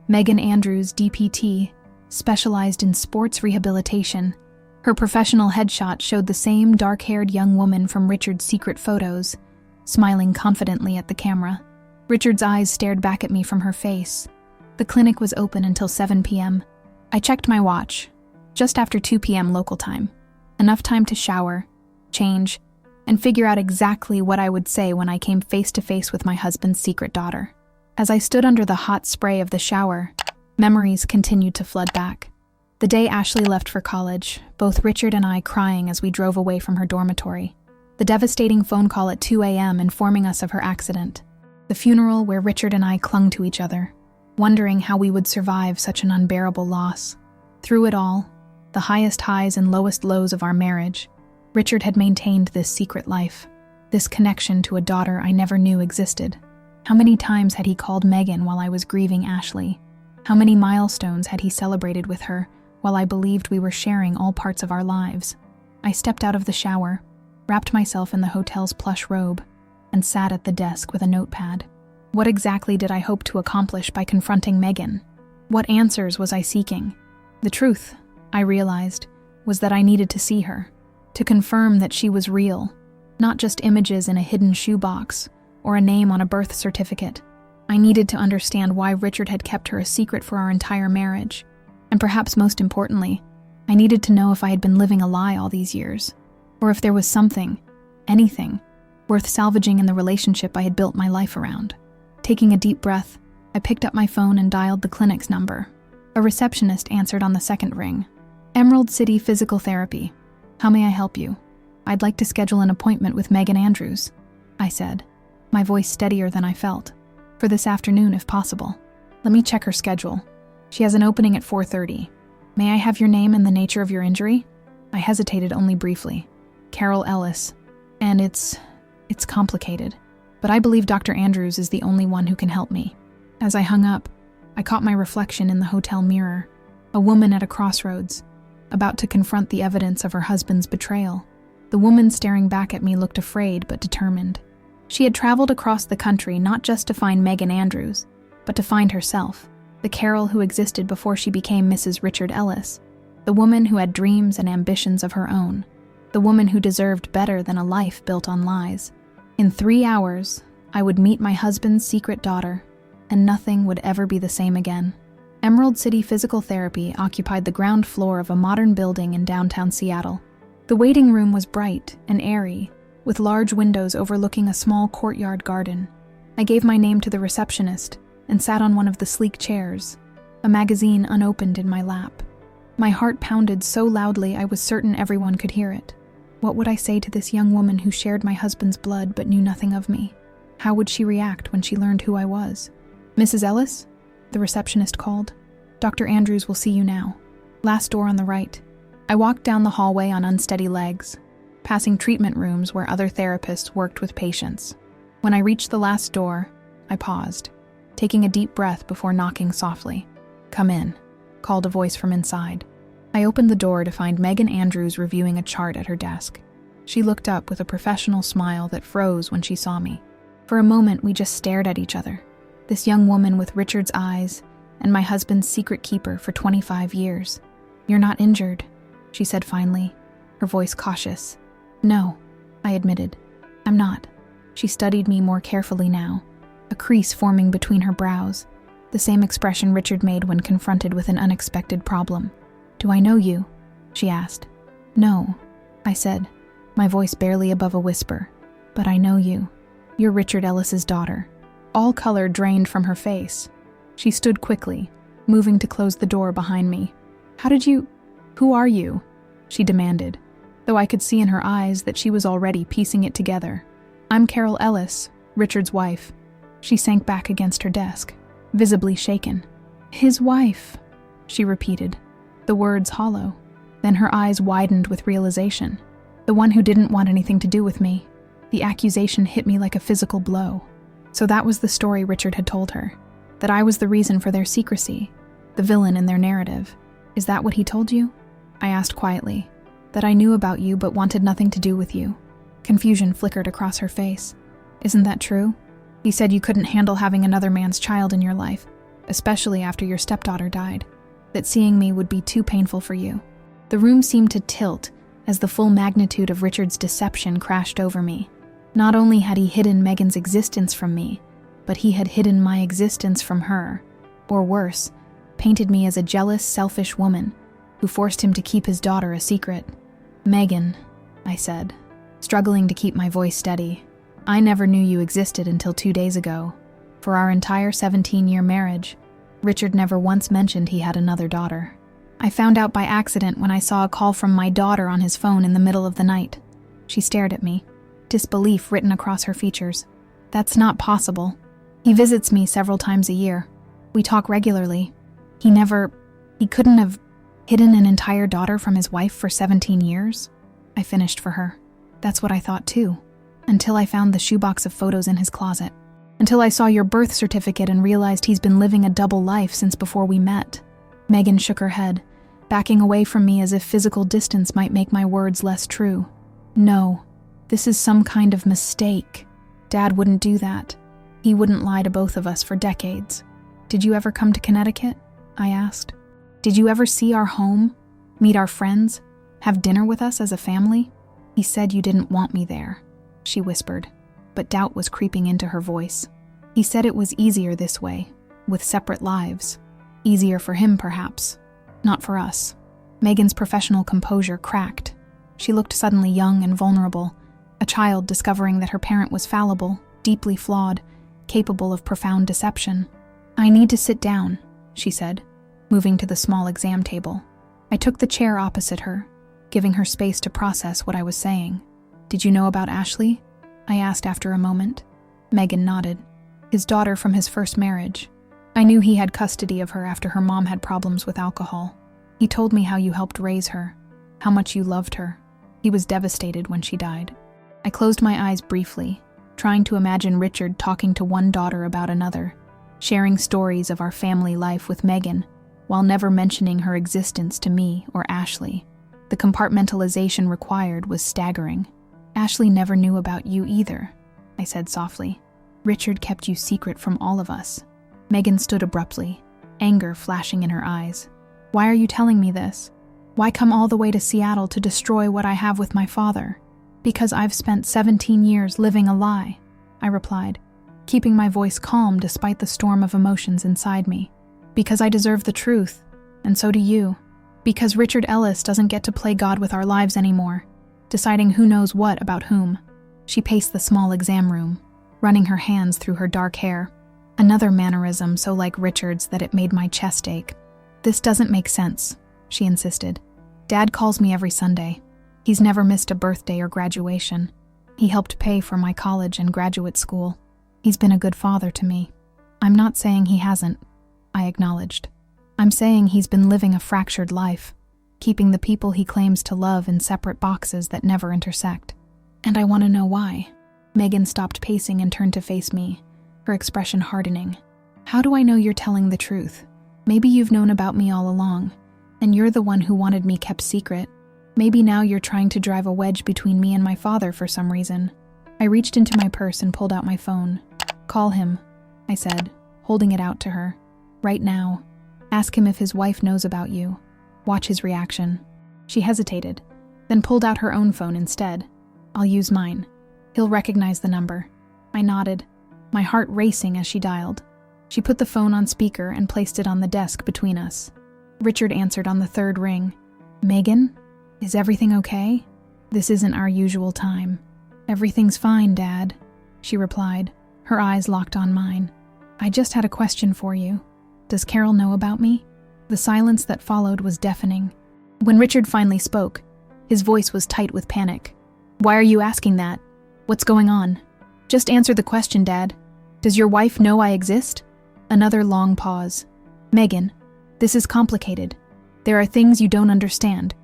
Megan Andrews, DPT, specialized in sports rehabilitation. Her professional headshot showed the same dark-haired young woman from Richard's secret photos, smiling confidently at the camera. Richard's eyes stared back at me from her face. The clinic was open until 7 p.m. I checked my watch, just after 2 p.m. local time. Enough time to shower, change, and figure out exactly what I would say when I came face to face with my husband's secret daughter. As I stood under the hot spray of the shower, memories continued to flood back. The day Ashley left for college, both Richard and I crying as we drove away from her dormitory. The devastating phone call at 2 a.m. informing us of her accident. The funeral where Richard and I clung to each other, wondering how we would survive such an unbearable loss. Through it all, the highest highs and lowest lows of our marriage, Richard had maintained this secret life, this connection to a daughter I never knew existed. How many times had he called Megan while I was grieving Ashley? How many milestones had he celebrated with her while I believed we were sharing all parts of our lives? I stepped out of the shower, wrapped myself in the hotel's plush robe, and sat at the desk with a notepad. What exactly did I hope to accomplish by confronting Megan? What answers was I seeking? The truth, I realized, was that I needed to see her, to confirm that she was real, not just images in a hidden shoebox or a name on a birth certificate. I needed to understand why Richard had kept her a secret for our entire marriage. And perhaps most importantly, I needed to know if I had been living a lie all these years, or if there was something, anything, worth salvaging in the relationship I had built my life around. Taking a deep breath, I picked up my phone and dialed the clinic's number. A receptionist answered on the second ring. Emerald City Physical Therapy. How may I help you? I'd like to schedule an appointment with Megan Andrews, I said, my voice steadier than I felt. For this afternoon, if possible. Let me check her schedule. She has an opening at 4:30. May I have your name and the nature of your injury? I hesitated only briefly. Carol Ellis. And it's complicated. But I believe Dr. Andrews is the only one who can help me. As I hung up, I caught my reflection in the hotel mirror. A woman at a crossroads, about to confront the evidence of her husband's betrayal. The woman staring back at me looked afraid but determined. She had traveled across the country not just to find Megan Andrews, but to find herself, the Carol who existed before she became Mrs. Richard Ellis, the woman who had dreams and ambitions of her own, the woman who deserved better than a life built on lies. In 3 hours, I would meet my husband's secret daughter, and nothing would ever be the same again. Emerald City Physical Therapy occupied the ground floor of a modern building in downtown Seattle. The waiting room was bright and airy, with large windows overlooking a small courtyard garden. I gave my name to the receptionist and sat on one of the sleek chairs, a magazine unopened in my lap. My heart pounded so loudly I was certain everyone could hear it. What would I say to this young woman who shared my husband's blood but knew nothing of me? How would she react when she learned who I was? Mrs. Ellis? The receptionist called. Dr. Andrews will see you now. Last door on the right. I walked down the hallway on unsteady legs, passing treatment rooms where other therapists worked with patients. When I reached the last door, I paused, taking a deep breath before knocking softly. "Come in," called a voice from inside. I opened the door to find Megan Andrews reviewing a chart at her desk. She looked up with a professional smile that froze when she saw me. For a moment, we just stared at each other. This young woman with Richard's eyes and my husband's secret keeper for 25 years. "You're not injured," she said finally, her voice cautious. "No," I admitted. "I'm not." She studied me more carefully now, a crease forming between her brows, the same expression Richard made when confronted with an unexpected problem. "Do I know you?" she asked. "No," I said, my voice barely above a whisper. "But I know you. You're Richard Ellis's daughter." All color drained from her face. She stood quickly, moving to close the door behind me. Who are you?" she demanded. though I could see in her eyes that she was already piecing it together. "I'm Carol Ellis, Richard's wife." She sank back against her desk, visibly shaken. "His wife," she repeated, the words hollow. Then her eyes widened with realization. The one who didn't want anything to do with me. The accusation hit me like a physical blow. So that was the story Richard had told her. That I was the reason for their secrecy, the villain in their narrative. "Is that what he told you?" I asked quietly. "That I knew about you but wanted nothing to do with you." Confusion flickered across her face. "Isn't that true? He said you couldn't handle having another man's child in your life, especially after your stepdaughter died. That seeing me would be too painful for you." The room seemed to tilt as the full magnitude of Richard's deception crashed over me. Not only had he hidden Megan's existence from me, but he had hidden my existence from her. Or worse, painted me as a jealous, selfish woman who forced him to keep his daughter a secret. "Megan," I said, struggling to keep my voice steady, "I never knew you existed until 2 days ago. For our entire 17-year marriage, Richard never once mentioned he had another daughter. I found out by accident when I saw a call from my daughter on his phone in the middle of the night." She stared at me, disbelief written across her features. "That's not possible. He visits me several times a year. We talk regularly. He couldn't have hidden an entire daughter from his wife for 17 years? I finished for her. "That's what I thought too, until I found the shoebox of photos in his closet. Until I saw your birth certificate and realized he's been living a double life since before we met." Megan shook her head, backing away from me as if physical distance might make my words less true. "No, this is some kind of mistake. Dad wouldn't do that. He wouldn't lie to both of us for decades." "Did you ever come to Connecticut?" I asked. "Did you ever see our home? Meet our friends? Have dinner with us as a family?" "He said you didn't want me there," she whispered, but doubt was creeping into her voice. "He said it was easier this way, with separate lives. Easier for him, perhaps. Not for us." Megan's professional composure cracked. She looked suddenly young and vulnerable, a child discovering that her parent was fallible, deeply flawed, capable of profound deception. "I need to sit down," she said, moving to the small exam table. I took the chair opposite her, giving her space to process what I was saying. "Did you know about Ashley?" I asked after a moment. Megan nodded. "His daughter from his first marriage. I knew he had custody of her after her mom had problems with alcohol. He told me how you helped raise her, how much you loved her. He was devastated when she died." I closed my eyes briefly, trying to imagine Richard talking to one daughter about another, sharing stories of our family life with Megan, while never mentioning her existence to me or Ashley. The compartmentalization required was staggering. "Ashley never knew about you either," I said softly. "Richard kept you secret from all of us." Megan stood abruptly, anger flashing in her eyes. "Why are you telling me this? Why come all the way to Seattle to destroy what I have with my father?" "Because I've spent 17 years living a lie," I replied, keeping my voice calm despite the storm of emotions inside me. "Because I deserve the truth, and so do you. Because Richard Ellis doesn't get to play God with our lives anymore, deciding who knows what about whom." She paced the small exam room, running her hands through her dark hair, another mannerism so like Richard's that it made my chest ache. "This doesn't make sense," she insisted. "Dad calls me every Sunday. He's never missed a birthday or graduation. He helped pay for my college and graduate school. He's been a good father to me." "I'm not saying he hasn't," I acknowledged. "I'm saying he's been living a fractured life, keeping the people he claims to love in separate boxes that never intersect. And I want to know why." Megan stopped pacing and turned to face me, her expression hardening. "How do I know you're telling the truth? Maybe you've known about me all along, and you're the one who wanted me kept secret. Maybe now you're trying to drive a wedge between me and my father for some reason." I reached into my purse and pulled out my phone. "Call him," I said, holding it out to her. "Right now. Ask him if his wife knows about you. Watch his reaction." She hesitated, then pulled out her own phone instead. "I'll use mine. He'll recognize the number." I nodded, my heart racing as she dialed. She put the phone on speaker and placed it on the desk between us. Richard answered on the third ring. "Megan? Is everything okay? This isn't our usual time." "Everything's fine, Dad," she replied, her eyes locked on mine. "I just had a question for you. Does Carol know about me?" The silence that followed was deafening. When Richard finally spoke, His voice was tight with panic. "Why are you asking that? What's going on? Just answer the question, Dad. Does your wife know I exist?" Another long pause. "Megan, this is complicated. There are things you don't understand.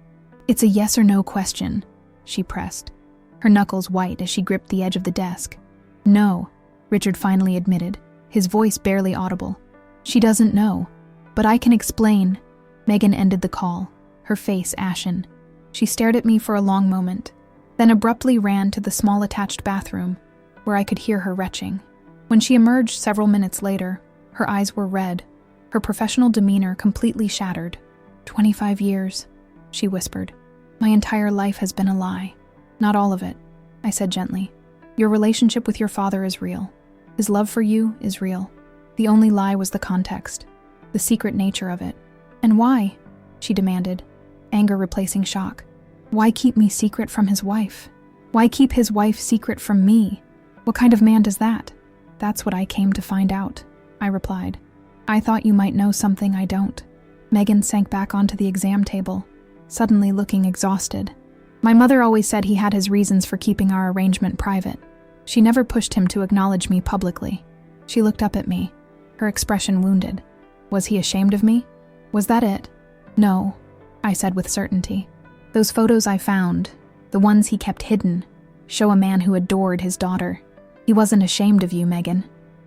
It's a yes or no question," she pressed, her knuckles white as she gripped the edge of the desk. "No," Richard finally admitted, his voice barely audible. "She doesn't know. But I can explain." Megan ended the call, her face ashen. She stared at me for a long moment, then abruptly ran to the small attached bathroom, where I could hear her retching. When she emerged several minutes later, her eyes were red, her professional demeanor completely shattered. 25 years, she whispered. "My entire life has been a lie." "Not all of it," I said gently. "Your relationship with your father is real. His love for you is real. The only lie was the context, the secret nature of it." "And why?" she demanded, anger replacing shock. "Why keep me secret from his wife? Why keep his wife secret from me? What kind of man does that?" "That's what I came to find out," I replied. "I thought you might know something I don't." Megan sank back onto the exam table, suddenly looking exhausted. "My mother always said he had his reasons for keeping our arrangement private. She never pushed him to acknowledge me publicly." She looked up at me, her expression wounded. "Was he ashamed of me? Was that it?" "No," I said with certainty. "Those photos I found, the ones he kept hidden, show a man who adored his daughter. He wasn't ashamed of you, Megan."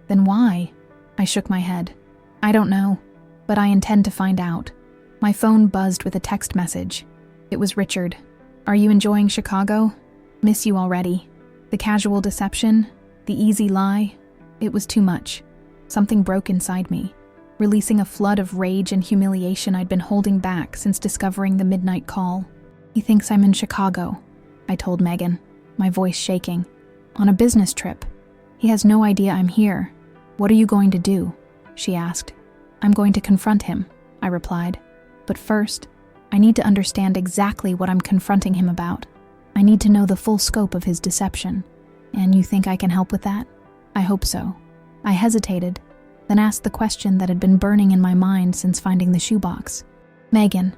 "Then why?" I shook my head. "I don't know, but I intend to find out." My phone buzzed with a text message. It was Richard. "Are you enjoying Chicago? Miss you already." The casual deception, the easy lie, it was too much. Something broke inside me, releasing a flood of rage and humiliation I'd been holding back since discovering the midnight call. "He thinks I'm in Chicago," I told Megan, my voice shaking. "On a business trip. He has no idea I'm here." "What are you going to do?" she asked. "I'm going to confront him," I replied. "But first, I need to understand exactly what I'm confronting him about. I need to know the full scope of his deception. And you think I can help with that?" "I hope so." I hesitated, then asked the question that had been burning in my mind since finding the shoebox. "Megan,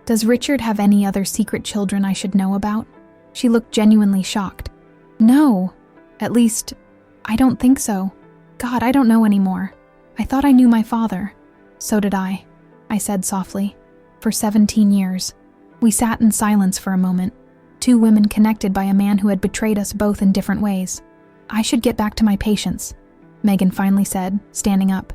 does Richard have any other secret children I should know about?" She looked genuinely shocked. "No. At least, I don't think so. God, I don't know anymore. I thought I knew my father." "So did I said softly. "For 17 years. We sat in silence for a moment, two women connected by a man who had betrayed us both in different ways. I should get back to my patients," Megan finally said, standing up.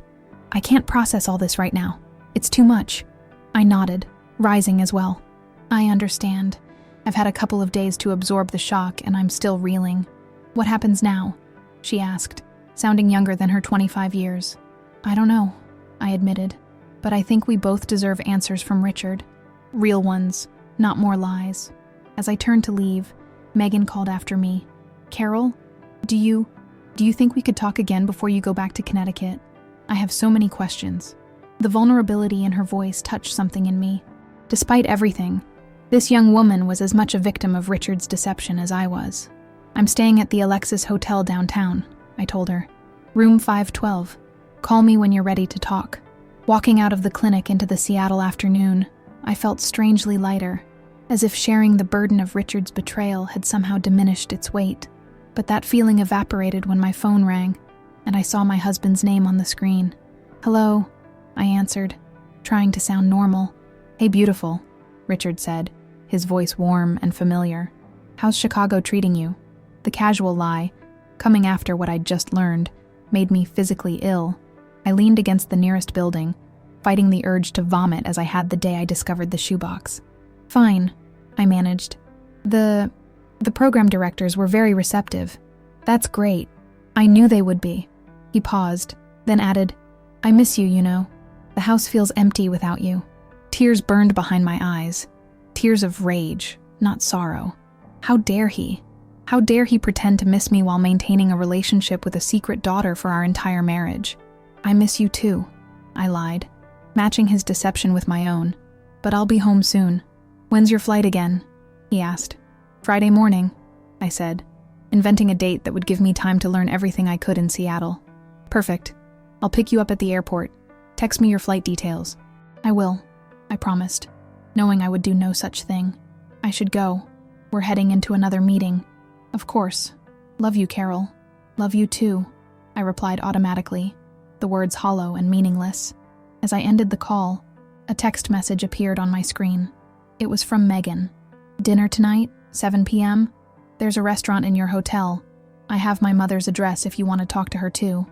"I can't process all this right now. It's too much." I nodded, rising as well. "I understand. I've had a couple of days to absorb the shock and I'm still reeling." "What happens now?" she asked, sounding younger than her 25 years. "I don't know," I admitted, "but I think we both deserve answers from Richard. Real ones, not more lies." As I turned to leave, Megan called after me. "Carol, do you think we could talk again before you go back to Connecticut? I have so many questions." The vulnerability in her voice touched something in me. Despite everything, this young woman was as much a victim of Richard's deception as I was. "I'm staying at the Alexis Hotel downtown," I told her. "Room 512. Call me when you're ready to talk." Walking out of the clinic into the Seattle afternoon, I felt strangely lighter, as if sharing the burden of Richard's betrayal had somehow diminished its weight. But that feeling evaporated when my phone rang, and I saw my husband's name on the screen. "Hello," I answered, trying to sound normal. "Hey, beautiful," Richard said, his voice warm and familiar. "How's Chicago treating you?" The casual lie, coming after what I'd just learned, made me physically ill. I leaned against the nearest building, fighting the urge to vomit as I had the day I discovered the shoebox. "Fine," I managed. The program directors were very receptive." "That's great. I knew they would be." He paused, then added, "I miss you, you know. The house feels empty without you." Tears burned behind my eyes. Tears of rage, not sorrow. How dare he? How dare he pretend to miss me while maintaining a relationship with a secret daughter for our entire marriage? "I miss you too," I lied, matching his deception with my own. "But I'll be home soon." "When's your flight again?" he asked. "Friday morning," I said, inventing a date that would give me time to learn everything I could in Seattle. "Perfect. I'll pick you up at the airport. Text me your flight details." "I will," I promised, knowing I would do no such thing. I should go. We're heading into another meeting. Of course. Love you, Carol. Love you too, I replied automatically, the words hollow and meaningless. As I ended the call, a text message appeared on my screen. It was from Megan. Dinner tonight, 7 p.m. There's a restaurant in your hotel. I have my mother's address if you want to talk to her too.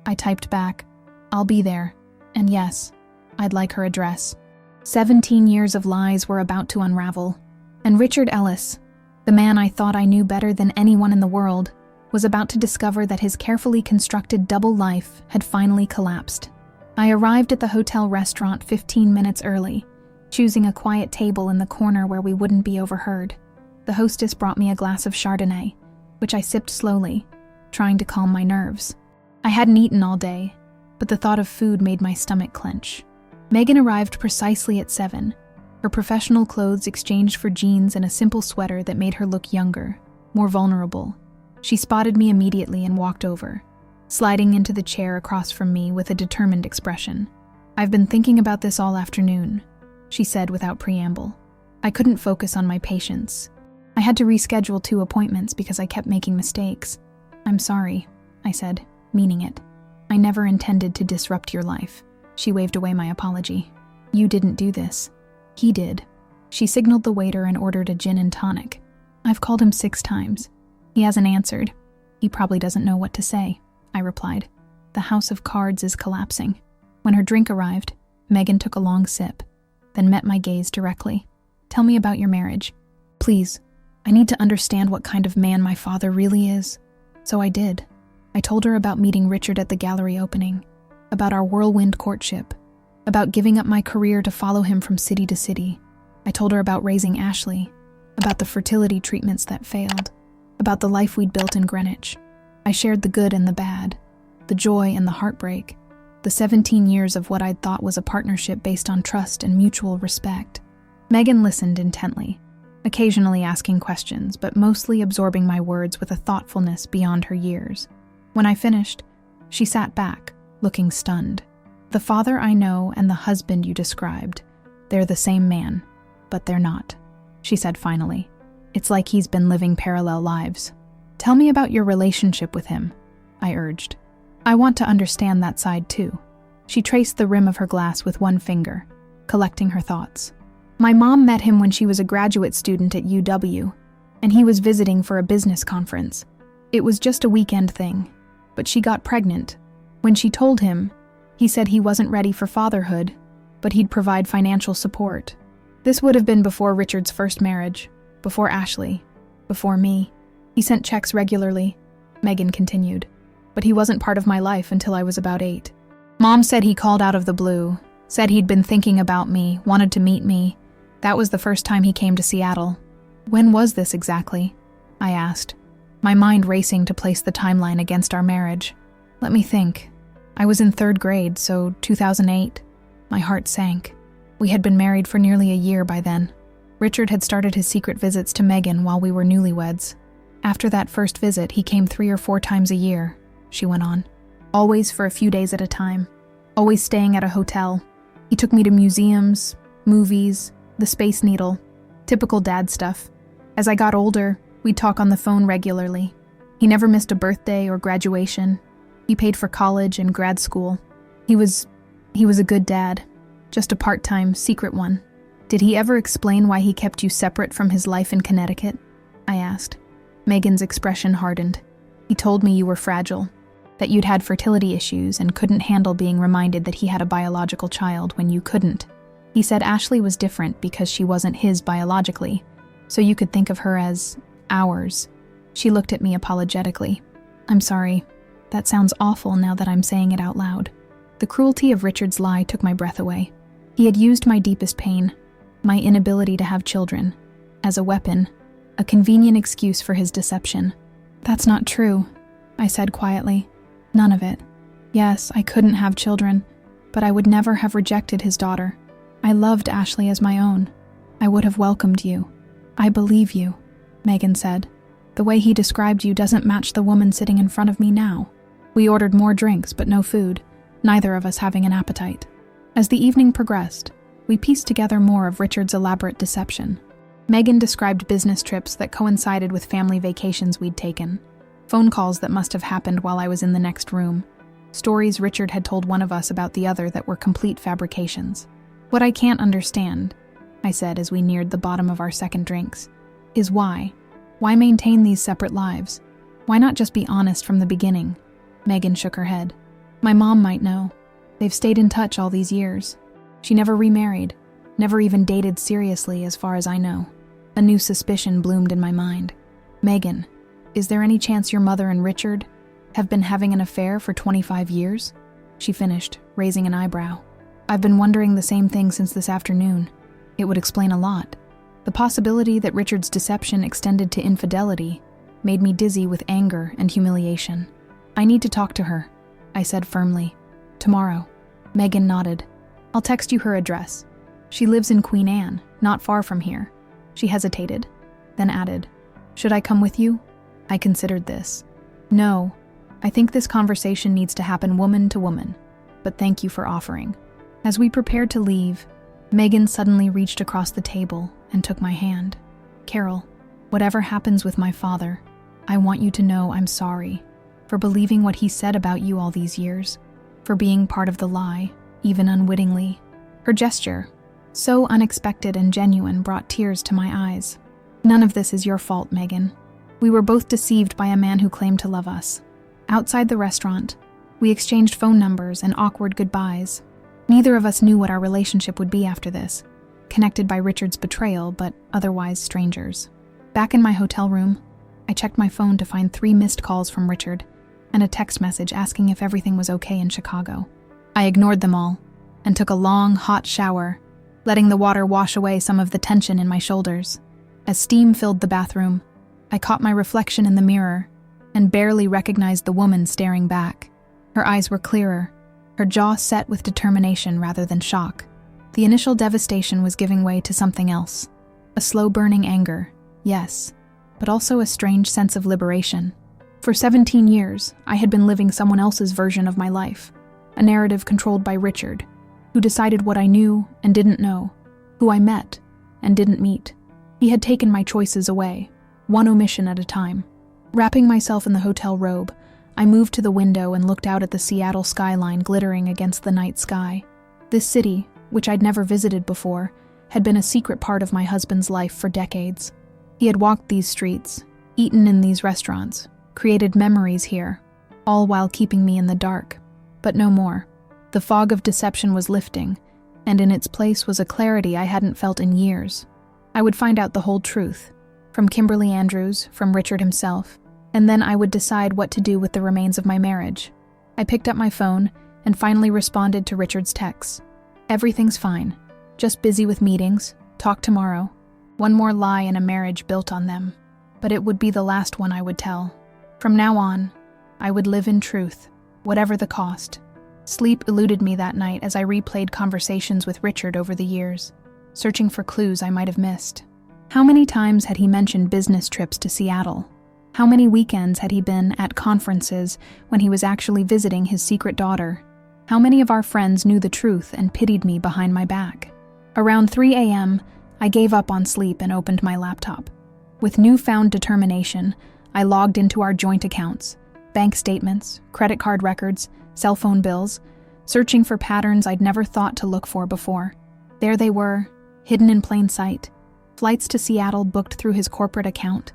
I typed back, I'll be there. And yes, I'd like her address. 17 years of lies were about to unravel. And Richard Ellis, the man I thought I knew better than anyone in the world, was about to discover that his carefully constructed double life had finally collapsed. I arrived at the hotel restaurant 15 minutes early, choosing a quiet table in the corner where we wouldn't be overheard. The hostess brought me a glass of Chardonnay, which I sipped slowly, trying to calm my nerves. I hadn't eaten all day, but the thought of food made my stomach clench. Megan arrived precisely at 7, her professional clothes exchanged for jeans and a simple sweater that made her look younger, more vulnerable. She spotted me immediately and walked over, sliding into the chair across from me with a determined expression. I've been thinking about this all afternoon, she said without preamble. I couldn't focus on my patients. I had to reschedule 2 appointments because I kept making mistakes. I'm sorry, I said, meaning it. I never intended to disrupt your life. She waved away my apology. You didn't do this. He did. She signaled the waiter and ordered a gin and tonic. I've called him 6 times. He hasn't answered. He probably doesn't know what to say, I replied. The house of cards is collapsing. When her drink arrived, Megan took a long sip, then met my gaze directly. Tell me about your marriage. Please, I need to understand what kind of man my father really is. So I did. I told her about meeting Richard at the gallery opening, about our whirlwind courtship, about giving up my career to follow him from city to city. I told her about raising Ashley, about the fertility treatments that failed, about the life we'd built in Greenwich. I shared the good and the bad, the joy and the heartbreak, the 17 years of what I'd thought was a partnership based on trust and mutual respect. Megan listened intently, occasionally asking questions, but mostly absorbing my words with a thoughtfulness beyond her years. When I finished, she sat back, looking stunned. The father I know and the husband you described, they're the same man, but they're not, she said finally. It's like he's been living parallel lives. Tell me about your relationship with him, I urged. I want to understand that side too. She traced the rim of her glass with one finger, collecting her thoughts. My mom met him when she was a graduate student at UW, and he was visiting for a business conference. It was just a weekend thing, but she got pregnant. When she told him, he said he wasn't ready for fatherhood, but he'd provide financial support. This would have been before Richard's first marriage, before Ashley, before me. He sent checks regularly, Megan continued, but he wasn't part of my life until I was about 8. Mom said he called out of the blue, said he'd been thinking about me, wanted to meet me. That was the first time he came to Seattle. When was this exactly? I asked, my mind racing to place the timeline against our marriage. Let me think. I was in 3rd grade, so 2008. My heart sank. We had been married for nearly a year by then. Richard had started his secret visits to Megan while we were newlyweds. After that first visit, he came 3 or 4 times a year, she went on. Always for a few days at a time. Always staying at a hotel. He took me to museums, movies, the Space Needle. Typical dad stuff. As I got older, we'd talk on the phone regularly. He never missed a birthday or graduation. He paid for college and grad school. He was a good dad. Just a part-time, secret one. Did he ever explain why he kept you separate from his life in Connecticut? I asked. Megan's expression hardened. He told me you were fragile, that you'd had fertility issues and couldn't handle being reminded that he had a biological child when you couldn't. He said Ashley was different because she wasn't his biologically, so you could think of her as ours. She looked at me apologetically. I'm sorry. That sounds awful now that I'm saying it out loud. The cruelty of Richard's lie took my breath away. He had used my deepest pain, my inability to have children, as a weapon, a convenient excuse for his deception. That's not true, I said quietly. None of it. Yes, I couldn't have children, but I would never have rejected his daughter. I loved Ashley as my own. I would have welcomed you. I believe you, Megan said. The way he described you doesn't match the woman sitting in front of me now. We ordered more drinks, but no food, neither of us having an appetite. As the evening progressed, we pieced together more of Richard's elaborate deception. Megan described business trips that coincided with family vacations we'd taken, phone calls that must have happened while I was in the next room, stories Richard had told one of us about the other that were complete fabrications. "What I can't understand," I said as we neared the bottom of our second drinks, "is why? Why maintain these separate lives? Why not just be honest from the beginning?" Megan shook her head. "My mom might know. They've stayed in touch all these years. She never remarried, never even dated seriously as far as I know." A new suspicion bloomed in my mind. "Megan, is there any chance your mother and Richard have been having an affair for 25 years? She finished, raising an eyebrow. "I've been wondering the same thing since this afternoon. It would explain a lot. The possibility that Richard's deception extended to infidelity made me dizzy with anger and humiliation. "I need to talk to her," I said firmly. "Tomorrow." Megan nodded. "I'll text you her address. She lives in Queen Anne, not far from here." She hesitated, then added, "Should I come with you?" I considered this. "No, I think this conversation needs to happen woman to woman, but thank you for offering." As we prepared to leave, Megan suddenly reached across the table and took my hand. "Carol, whatever happens with my father, I want you to know I'm sorry for believing what he said about you all these years, for being part of the lie, even unwittingly." Her gesture, so unexpected and genuine, brought tears to my eyes. "None of this is your fault, Megan. We were both deceived by a man who claimed to love us. Outside the restaurant, we exchanged phone numbers and awkward goodbyes. Neither of us knew what our relationship would be after this, connected by Richard's betrayal, but otherwise strangers." Back in my hotel room, I checked my phone to find 3 missed calls from Richard and a text message asking if everything was okay in Chicago. I ignored them all and took a long, hot shower, letting the water wash away some of the tension in my shoulders. As steam filled the bathroom, I caught my reflection in the mirror and barely recognized the woman staring back. Her eyes were clearer, her jaw set with determination rather than shock. The initial devastation was giving way to something else. A slow-burning anger, yes, but also a strange sense of liberation. For 17 years, I had been living someone else's version of my life, a narrative controlled by Richard, who decided what I knew and didn't know, who I met and didn't meet. He had taken my choices away, one omission at a time. Wrapping myself in the hotel robe, I moved to the window and looked out at the Seattle skyline glittering against the night sky. This city, which I'd never visited before, had been a secret part of my husband's life for decades. He had walked these streets, eaten in these restaurants, created memories here, all while keeping me in the dark. But no more. The fog of deception was lifting, and in its place was a clarity I hadn't felt in years. I would find out the whole truth, from Kimberly Andrews, from Richard himself, and then I would decide what to do with the remains of my marriage. I picked up my phone and finally responded to Richard's texts. "Everything's fine. Just busy with meetings. Talk tomorrow." One more lie in a marriage built on them, but it would be the last one I would tell. From now on, I would live in truth, whatever the cost. Sleep eluded me that night as I replayed conversations with Richard over the years, searching for clues I might have missed. How many times had he mentioned business trips to Seattle? How many weekends had he been at conferences when he was actually visiting his secret daughter? How many of our friends knew the truth and pitied me behind my back? Around 3 a.m., I gave up on sleep and opened my laptop. With newfound determination, I logged into our joint accounts, bank statements, credit card records, cell phone bills, searching for patterns I'd never thought to look for before. There they were, hidden in plain sight. Flights to Seattle booked through his corporate account,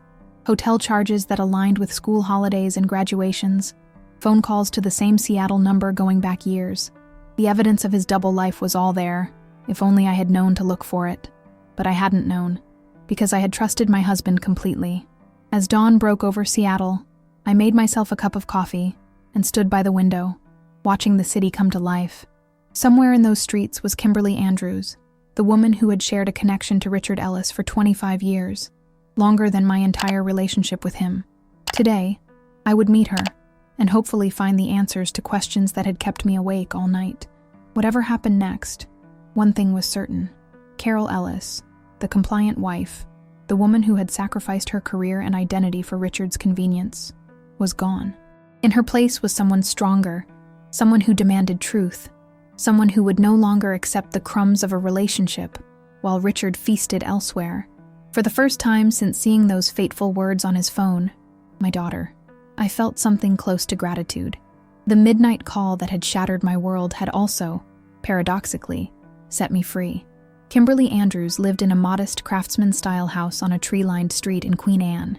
hotel charges that aligned with school holidays and graduations, phone calls to the same Seattle number going back years. The evidence of his double life was all there, if only I had known to look for it. But I hadn't known, because I had trusted my husband completely. As dawn broke over Seattle, I made myself a cup of coffee and stood by the window, watching the city come to life. Somewhere in those streets was Kimberly Andrews, the woman who had shared a connection to Richard Ellis for 25 years, longer than my entire relationship with him. Today, I would meet her and hopefully find the answers to questions that had kept me awake all night. Whatever happened next, one thing was certain. Carol Ellis, the compliant wife, the woman who had sacrificed her career and identity for Richard's convenience, was gone. In her place was someone stronger, someone who demanded truth, someone who would no longer accept the crumbs of a relationship while Richard feasted elsewhere. For the first time since seeing those fateful words on his phone, my daughter, I felt something close to gratitude. The midnight call that had shattered my world had also, paradoxically, set me free. Kimberly Andrews lived in a modest craftsman-style house on a tree-lined street in Queen Anne.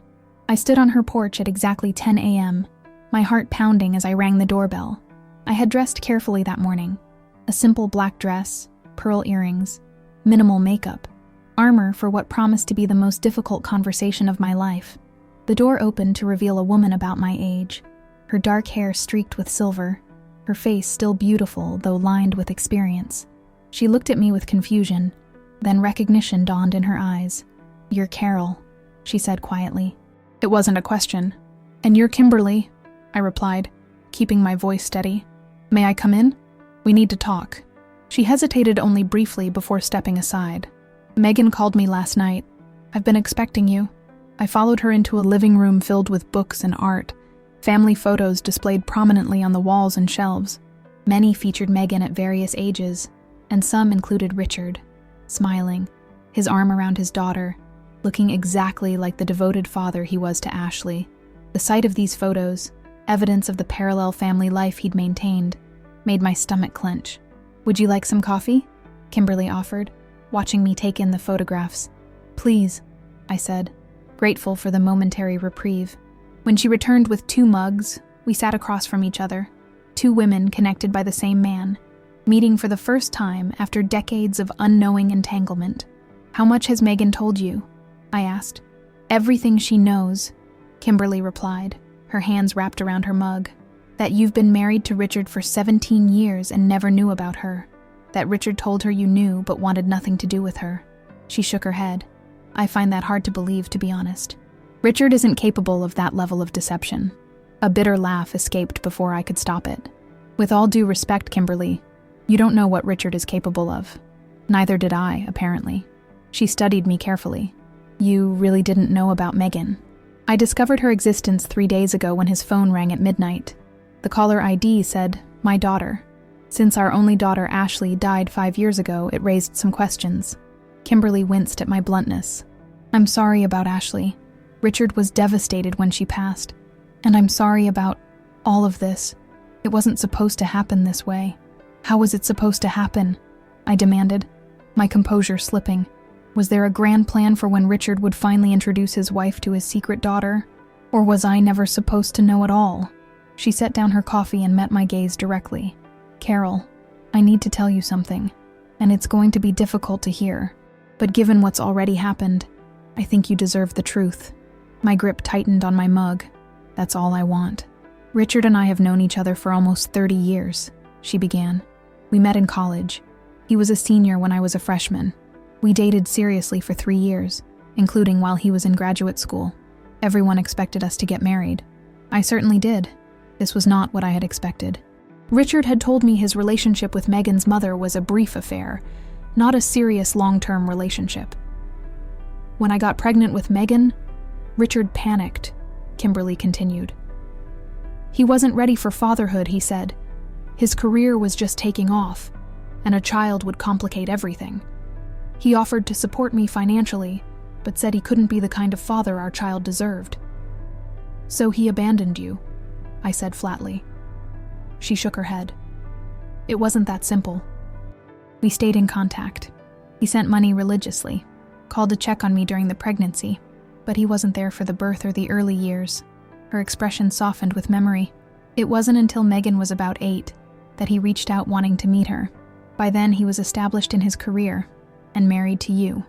I stood on her porch at exactly 10 a.m., my heart pounding as I rang the doorbell. I had dressed carefully that morning. A simple black dress, pearl earrings, minimal makeup, armor for what promised to be the most difficult conversation of my life. The door opened to reveal a woman about my age, her dark hair streaked with silver, her face still beautiful though lined with experience. She looked at me with confusion, then recognition dawned in her eyes. "You're Carol," she said quietly. It wasn't a question. "And you're Kimberly," I replied, keeping my voice steady. "May I come in? We need to talk." She hesitated only briefly before stepping aside. "Megan called me last night. I've been expecting you." I followed her into a living room filled with books and art, family photos displayed prominently on the walls and shelves. Many featured Megan at various ages, and some included Richard, smiling, his arm around his daughter, looking exactly like the devoted father he was to Ashley. The sight of these photos, evidence of the parallel family life he'd maintained, made my stomach clench. "Would you like some coffee?" Kimberly offered, watching me take in the photographs. "Please," I said, grateful for the momentary reprieve. When she returned with 2 mugs, we sat across from each other, 2 women connected by the same man, meeting for the first time after decades of unknowing entanglement. "How much has Megan told you?" I asked. "Everything she knows," Kimberly replied, her hands wrapped around her mug. "That you've been married to Richard for 17 years and never knew about her. That Richard told her you knew but wanted nothing to do with her." She shook her head. "I find that hard to believe, to be honest. Richard isn't capable of that level of deception." A bitter laugh escaped before I could stop it. "With all due respect, Kimberly, you don't know what Richard is capable of." Neither did I, apparently. She studied me carefully. "You really didn't know about Megan?" "I discovered her existence 3 days ago when his phone rang at midnight. The caller ID said, 'My daughter.' Since our only daughter, Ashley, died 5 years ago, it raised some questions." Kimberly winced at my bluntness. "I'm sorry about Ashley. Richard was devastated when she passed. And I'm sorry about all of this. It wasn't supposed to happen this way." "How was it supposed to happen?" I demanded, my composure slipping. Was there a grand plan for when Richard would finally introduce his wife to his secret daughter? Or was I never supposed to know at all? She set down her coffee and met my gaze directly. "Carol, I need to tell you something, and it's going to be difficult to hear. But given what's already happened, I think you deserve the truth." My grip tightened on my mug. "That's all I want. Richard and I have known each other for almost 30 years, she began. "We met in college. He was a senior when I was a freshman. We dated seriously for 3 years, including while he was in graduate school. Everyone expected us to get married. I certainly did. This was not what I had expected. Richard had told me his relationship with Megan's mother was a brief affair, not a serious long-term relationship. When I got pregnant with Megan, Richard panicked," Kimberly continued. "He wasn't ready for fatherhood, he said. His career was just taking off, and a child would complicate everything. He offered to support me financially, but said he couldn't be the kind of father our child deserved." "So he abandoned you," I said flatly. She shook her head. "It wasn't that simple. We stayed in contact. He sent money religiously, called to check on me during the pregnancy, but he wasn't there for the birth or the early years." Her expression softened with memory. "It wasn't until Megan was about 8 that he reached out wanting to meet her. By then he was established in his career and married to you."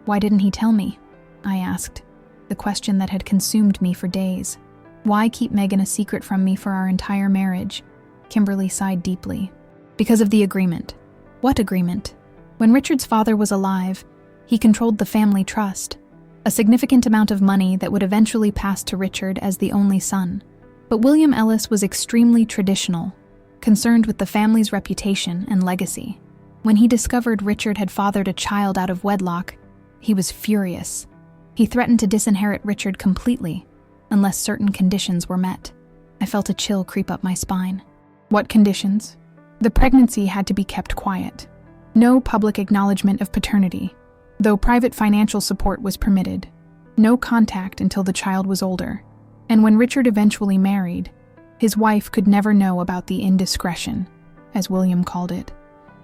"Why didn't he tell me?" I asked, the question that had consumed me for days. "Why keep Megan a secret from me for our entire marriage?" Kimberly sighed deeply. "Because of the agreement." "What agreement?" "When Richard's father was alive, he controlled the family trust, a significant amount of money that would eventually pass to Richard as the only son. But William Ellis was extremely traditional, concerned with the family's reputation and legacy. When he discovered Richard had fathered a child out of wedlock, he was furious. He threatened to disinherit Richard completely, unless certain conditions were met." I felt a chill creep up my spine. "What conditions?" "The pregnancy had to be kept quiet. No public acknowledgement of paternity. though private financial support was permitted. No contact until the child was older. And when Richard eventually married, his wife could never know about the indiscretion, as William called it.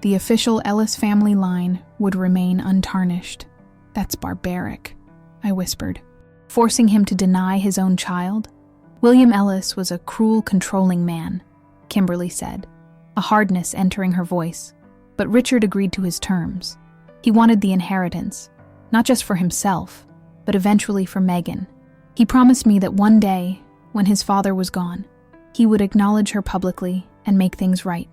The official Ellis family line would remain untarnished. That's barbaric, I whispered. Forcing him to deny his own child? William Ellis was a cruel, controlling man, Kimberly said, a hardness entering her voice. But Richard agreed to his terms. He wanted the inheritance, not just for himself, but eventually for Megan. He promised me that one day, when his father was gone, he would acknowledge her publicly and make things right.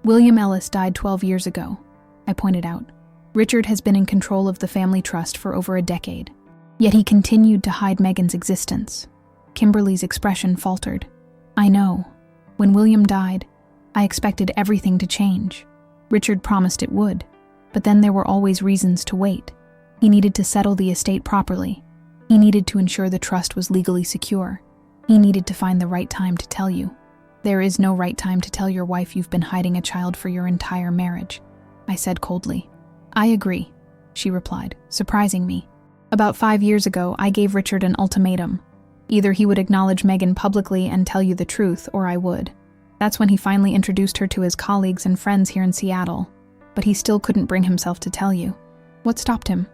William Ellis died 12 years ago, I pointed out. Richard has been in control of the family trust for over a decade. Yet he continued to hide Megan's existence. Kimberly's expression faltered. I know. When William died, I expected everything to change. Richard promised it would, but then there were always reasons to wait. He needed to settle the estate properly. He needed to ensure the trust was legally secure. He needed to find the right time to tell you. There is no right time to tell your wife you've been hiding a child for your entire marriage, I said coldly. I agree, she replied, surprising me. About 5 years ago, I gave Richard an ultimatum. Either he would acknowledge Megan publicly and tell you the truth, or I would. That's when he finally introduced her to his colleagues and friends here in Seattle. But he still couldn't bring himself to tell you. What stopped him?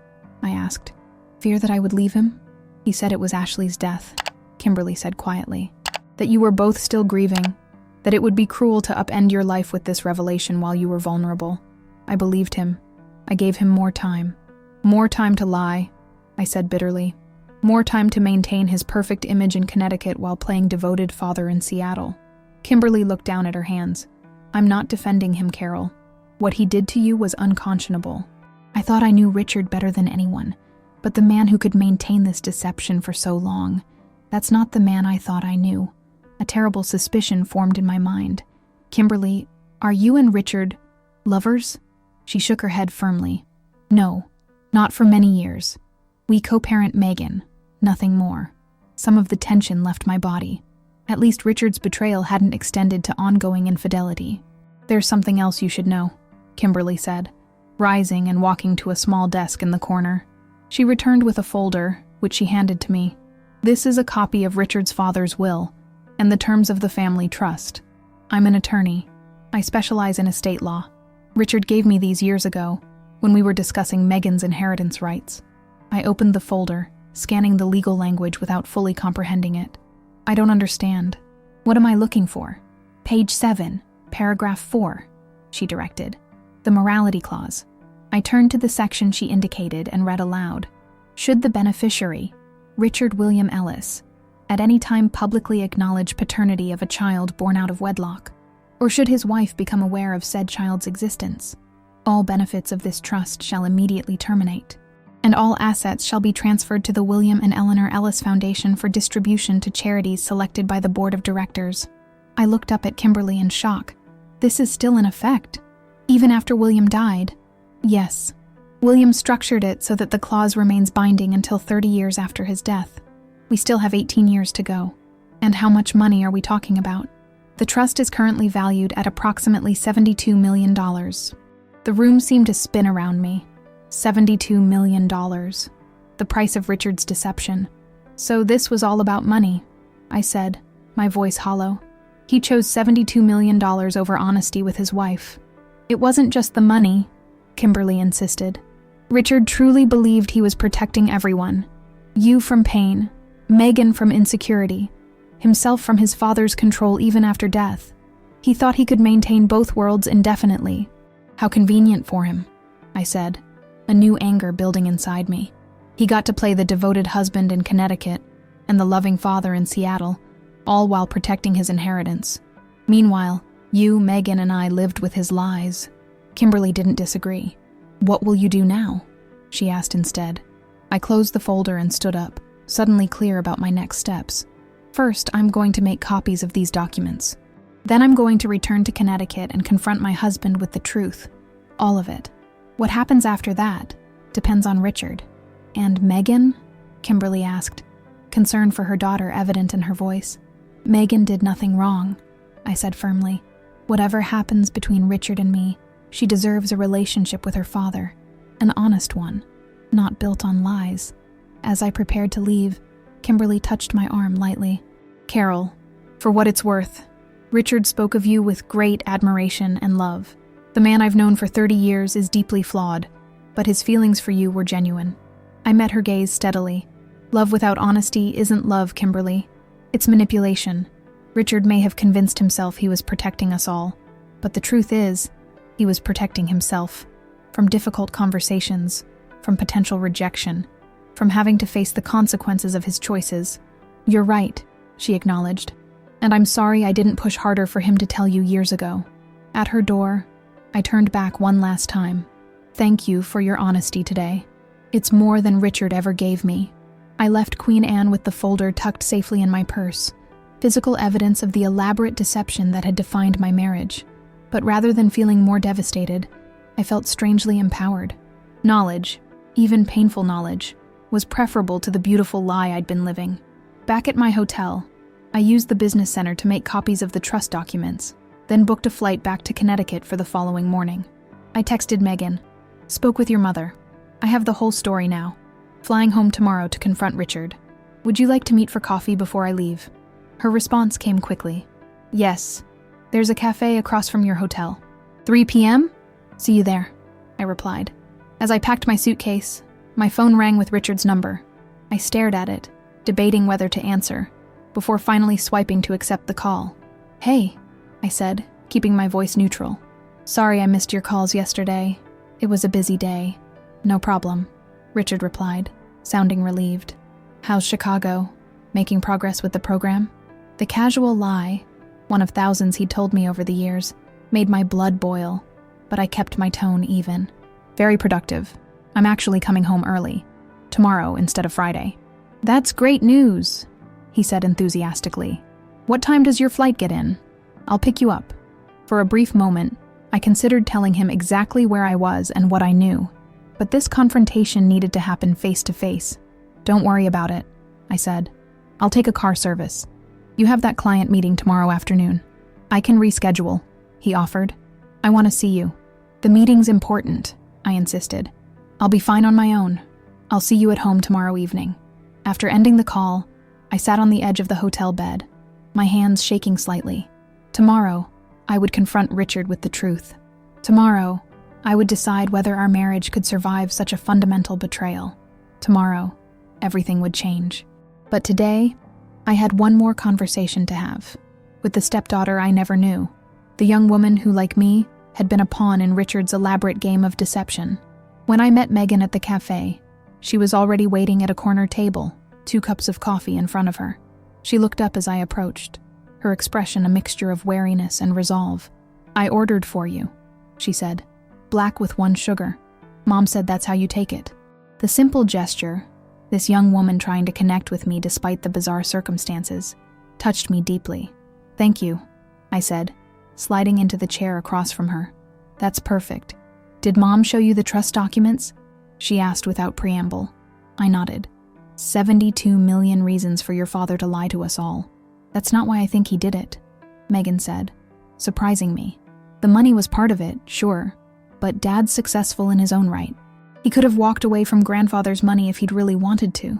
I asked. Fear that I would leave him? He said it was Ashley's death, Kimberly said quietly. That you were both still grieving. That it would be cruel to upend your life with this revelation while you were vulnerable. I believed him. I gave him more time. More time to lie, I said bitterly. More time to maintain his perfect image in Connecticut while playing devoted father in Seattle. Kimberly looked down at her hands. I'm not defending him, Carol. What he did to you was unconscionable. I thought I knew Richard better than anyone, but the man who could maintain this deception for so long, that's not the man I thought I knew. A terrible suspicion formed in my mind. Kimberly, are you and Richard lovers? She shook her head firmly. No, not for many years. We co-parent Megan, nothing more. Some of the tension left my body. At least Richard's betrayal hadn't extended to ongoing infidelity. There's something else you should know, Kimberly said, rising and walking to a small desk in the corner. She returned with a folder, which she handed to me. This is a copy of Richard's father's will and the terms of the family trust. I'm an attorney. I specialize in estate law. Richard gave me these years ago, when we were discussing Megan's inheritance rights. I opened the folder, scanning the legal language without fully comprehending it. I don't understand. What am I looking for? Page 7, paragraph 4, she directed. The morality clause. I turned to the section she indicated and read aloud. Should the beneficiary, Richard William Ellis, at any time publicly acknowledge paternity of a child born out of wedlock, or should his wife become aware of said child's existence, all benefits of this trust shall immediately terminate, and all assets shall be transferred to the William and Eleanor Ellis Foundation for distribution to charities selected by the board of directors. I looked up at Kimberly in shock. This is still in effect, even after William died. Yes, William structured it so that the clause remains binding until 30 years after his death. We still have 18 years to go. And how much money are we talking about? The trust is currently valued at approximately $72 million. The room seemed to spin around me. $72 million. The price of Richard's deception. So this was all about money, I said, my voice hollow. He chose $72 million over honesty with his wife. It wasn't just the money, Kimberly insisted. Richard truly believed he was protecting everyone. You from pain, Megan from insecurity, himself from his father's control even after death. He thought he could maintain both worlds indefinitely. How convenient for him, I said, a new anger building inside me. He got to play the devoted husband in Connecticut and the loving father in Seattle, all while protecting his inheritance. Meanwhile, you, Megan, and I lived with his lies. Kimberly didn't disagree. What will you do now? She asked instead. I closed the folder and stood up, suddenly clear about my next steps. First, I'm going to make copies of these documents. Then I'm going to return to Connecticut and confront my husband with the truth. All of it. What happens after that depends on Richard. And Megan? Kimberly asked, concern for her daughter evident in her voice. Megan did nothing wrong, I said firmly. Whatever happens between Richard and me, she deserves a relationship with her father, an honest one. not built on lies. As I prepared to leave, Kimberly touched my arm lightly. "Carol, for what it's worth, Richard spoke of you with great admiration and love. The man I've known for 30 years is deeply flawed, but his feelings for you were genuine." I met her gaze steadily. "Love without honesty isn't love, Kimberly. It's manipulation. Richard may have convinced himself he was protecting us all, but the truth is, he was protecting himself. From difficult conversations, from potential rejection, from having to face the consequences of his choices." "You're right," she acknowledged. "And I'm sorry I didn't push harder for him to tell you years ago." At her door, I turned back one last time. "Thank you for your honesty today. It's more than Richard ever gave me." I left Queen Anne with the folder tucked safely in my purse, physical evidence of the elaborate deception that had defined my marriage. But rather than feeling more devastated, I felt strangely empowered. Knowledge, even painful knowledge, was preferable to the beautiful lie I'd been living. Back at my hotel, I used the business center to make copies of the trust documents, then booked a flight back to Connecticut for the following morning. I texted Megan, "Spoke with your mother. I have the whole story now. Flying home tomorrow to confront Richard. Would you like to meet for coffee before I leave?" Her response came quickly. "Yes. There's a cafe across from your hotel. 3 p.m.? See you there," I replied. As I packed my suitcase, my phone rang with Richard's number. I stared at it, debating whether to answer, before finally swiping to accept the call. "Hey," I said, keeping my voice neutral. "Sorry I missed your calls yesterday. It was a busy day." "No problem," Richard replied, sounding relieved. "How's Chicago? Making progress with the program?" The casual lie, one of thousands he'd told me over the years, made my blood boil, but I kept my tone even. "Very productive. I'm actually coming home early. Tomorrow instead of Friday." "That's great news," he said enthusiastically. "What time does your flight get in? I'll pick you up." For a brief moment, I considered telling him exactly where I was and what I knew, but this confrontation needed to happen face to face. "Don't worry about it," I said. "I'll take a car service. You have that client meeting tomorrow afternoon. I can reschedule," he offered. "I want to see you." "The meeting's important," I insisted. "I'll be fine on my own. I'll see you at home tomorrow evening." After ending the call, I sat on the edge of the hotel bed, my hands shaking slightly. Tomorrow, I would confront Richard with the truth. Tomorrow, I would decide whether our marriage could survive such a fundamental betrayal. Tomorrow, everything would change. But today, I had one more conversation to have, with the stepdaughter I never knew, the young woman who, like me, had been a pawn in Richard's elaborate game of deception. When I met Megan at the cafe, she was already waiting at a corner table, 2 cups of coffee in front of her. She looked up as I approached, her expression a mixture of wariness and resolve. "I ordered for you," she said. "Black with 1 sugar. Mom said that's how you take it." The simple gesture, this young woman trying to connect with me despite the bizarre circumstances, touched me deeply. "Thank you," I said, sliding into the chair across from her. "That's perfect. Did Mom show you the trust documents?" she asked without preamble. I nodded. 72 million reasons for your father to lie to us all. "That's not why I think he did it," Megan said, surprising me. "The money was part of it, sure, but Dad's successful in his own right. He could have walked away from grandfather's money if he'd really wanted to.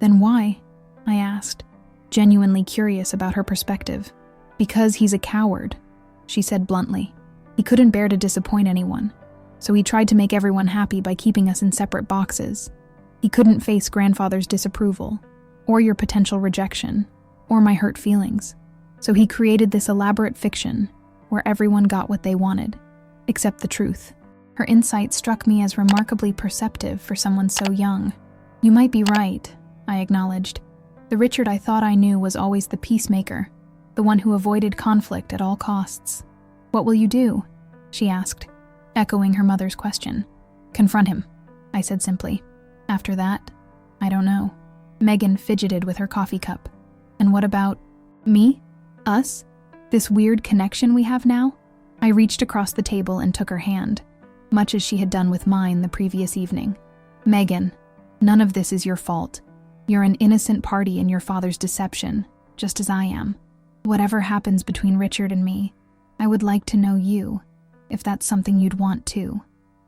Then why?" I asked, genuinely curious about her perspective. "Because he's a coward," she said bluntly. "He couldn't bear to disappoint anyone, so he tried to make everyone happy by keeping us in separate boxes. He couldn't face grandfather's disapproval, or your potential rejection, or my hurt feelings. So he created this elaborate fiction where everyone got what they wanted, except the truth." Her insight struck me as remarkably perceptive for someone so young. "You might be right," I acknowledged. "The Richard I thought I knew was always the peacemaker, the one who avoided conflict at all costs." "What will you do?" she asked, echoing her mother's question. "Confront him," I said simply. "After that, I don't know." Megan fidgeted with her coffee cup. "And what about me? Us? This weird connection we have now?" I reached across the table and took her hand, much as she had done with mine the previous evening. "Megan, none of this is your fault. You're an innocent party in your father's deception, just as I am. Whatever happens between Richard and me, I would like to know you, if that's something you'd want too."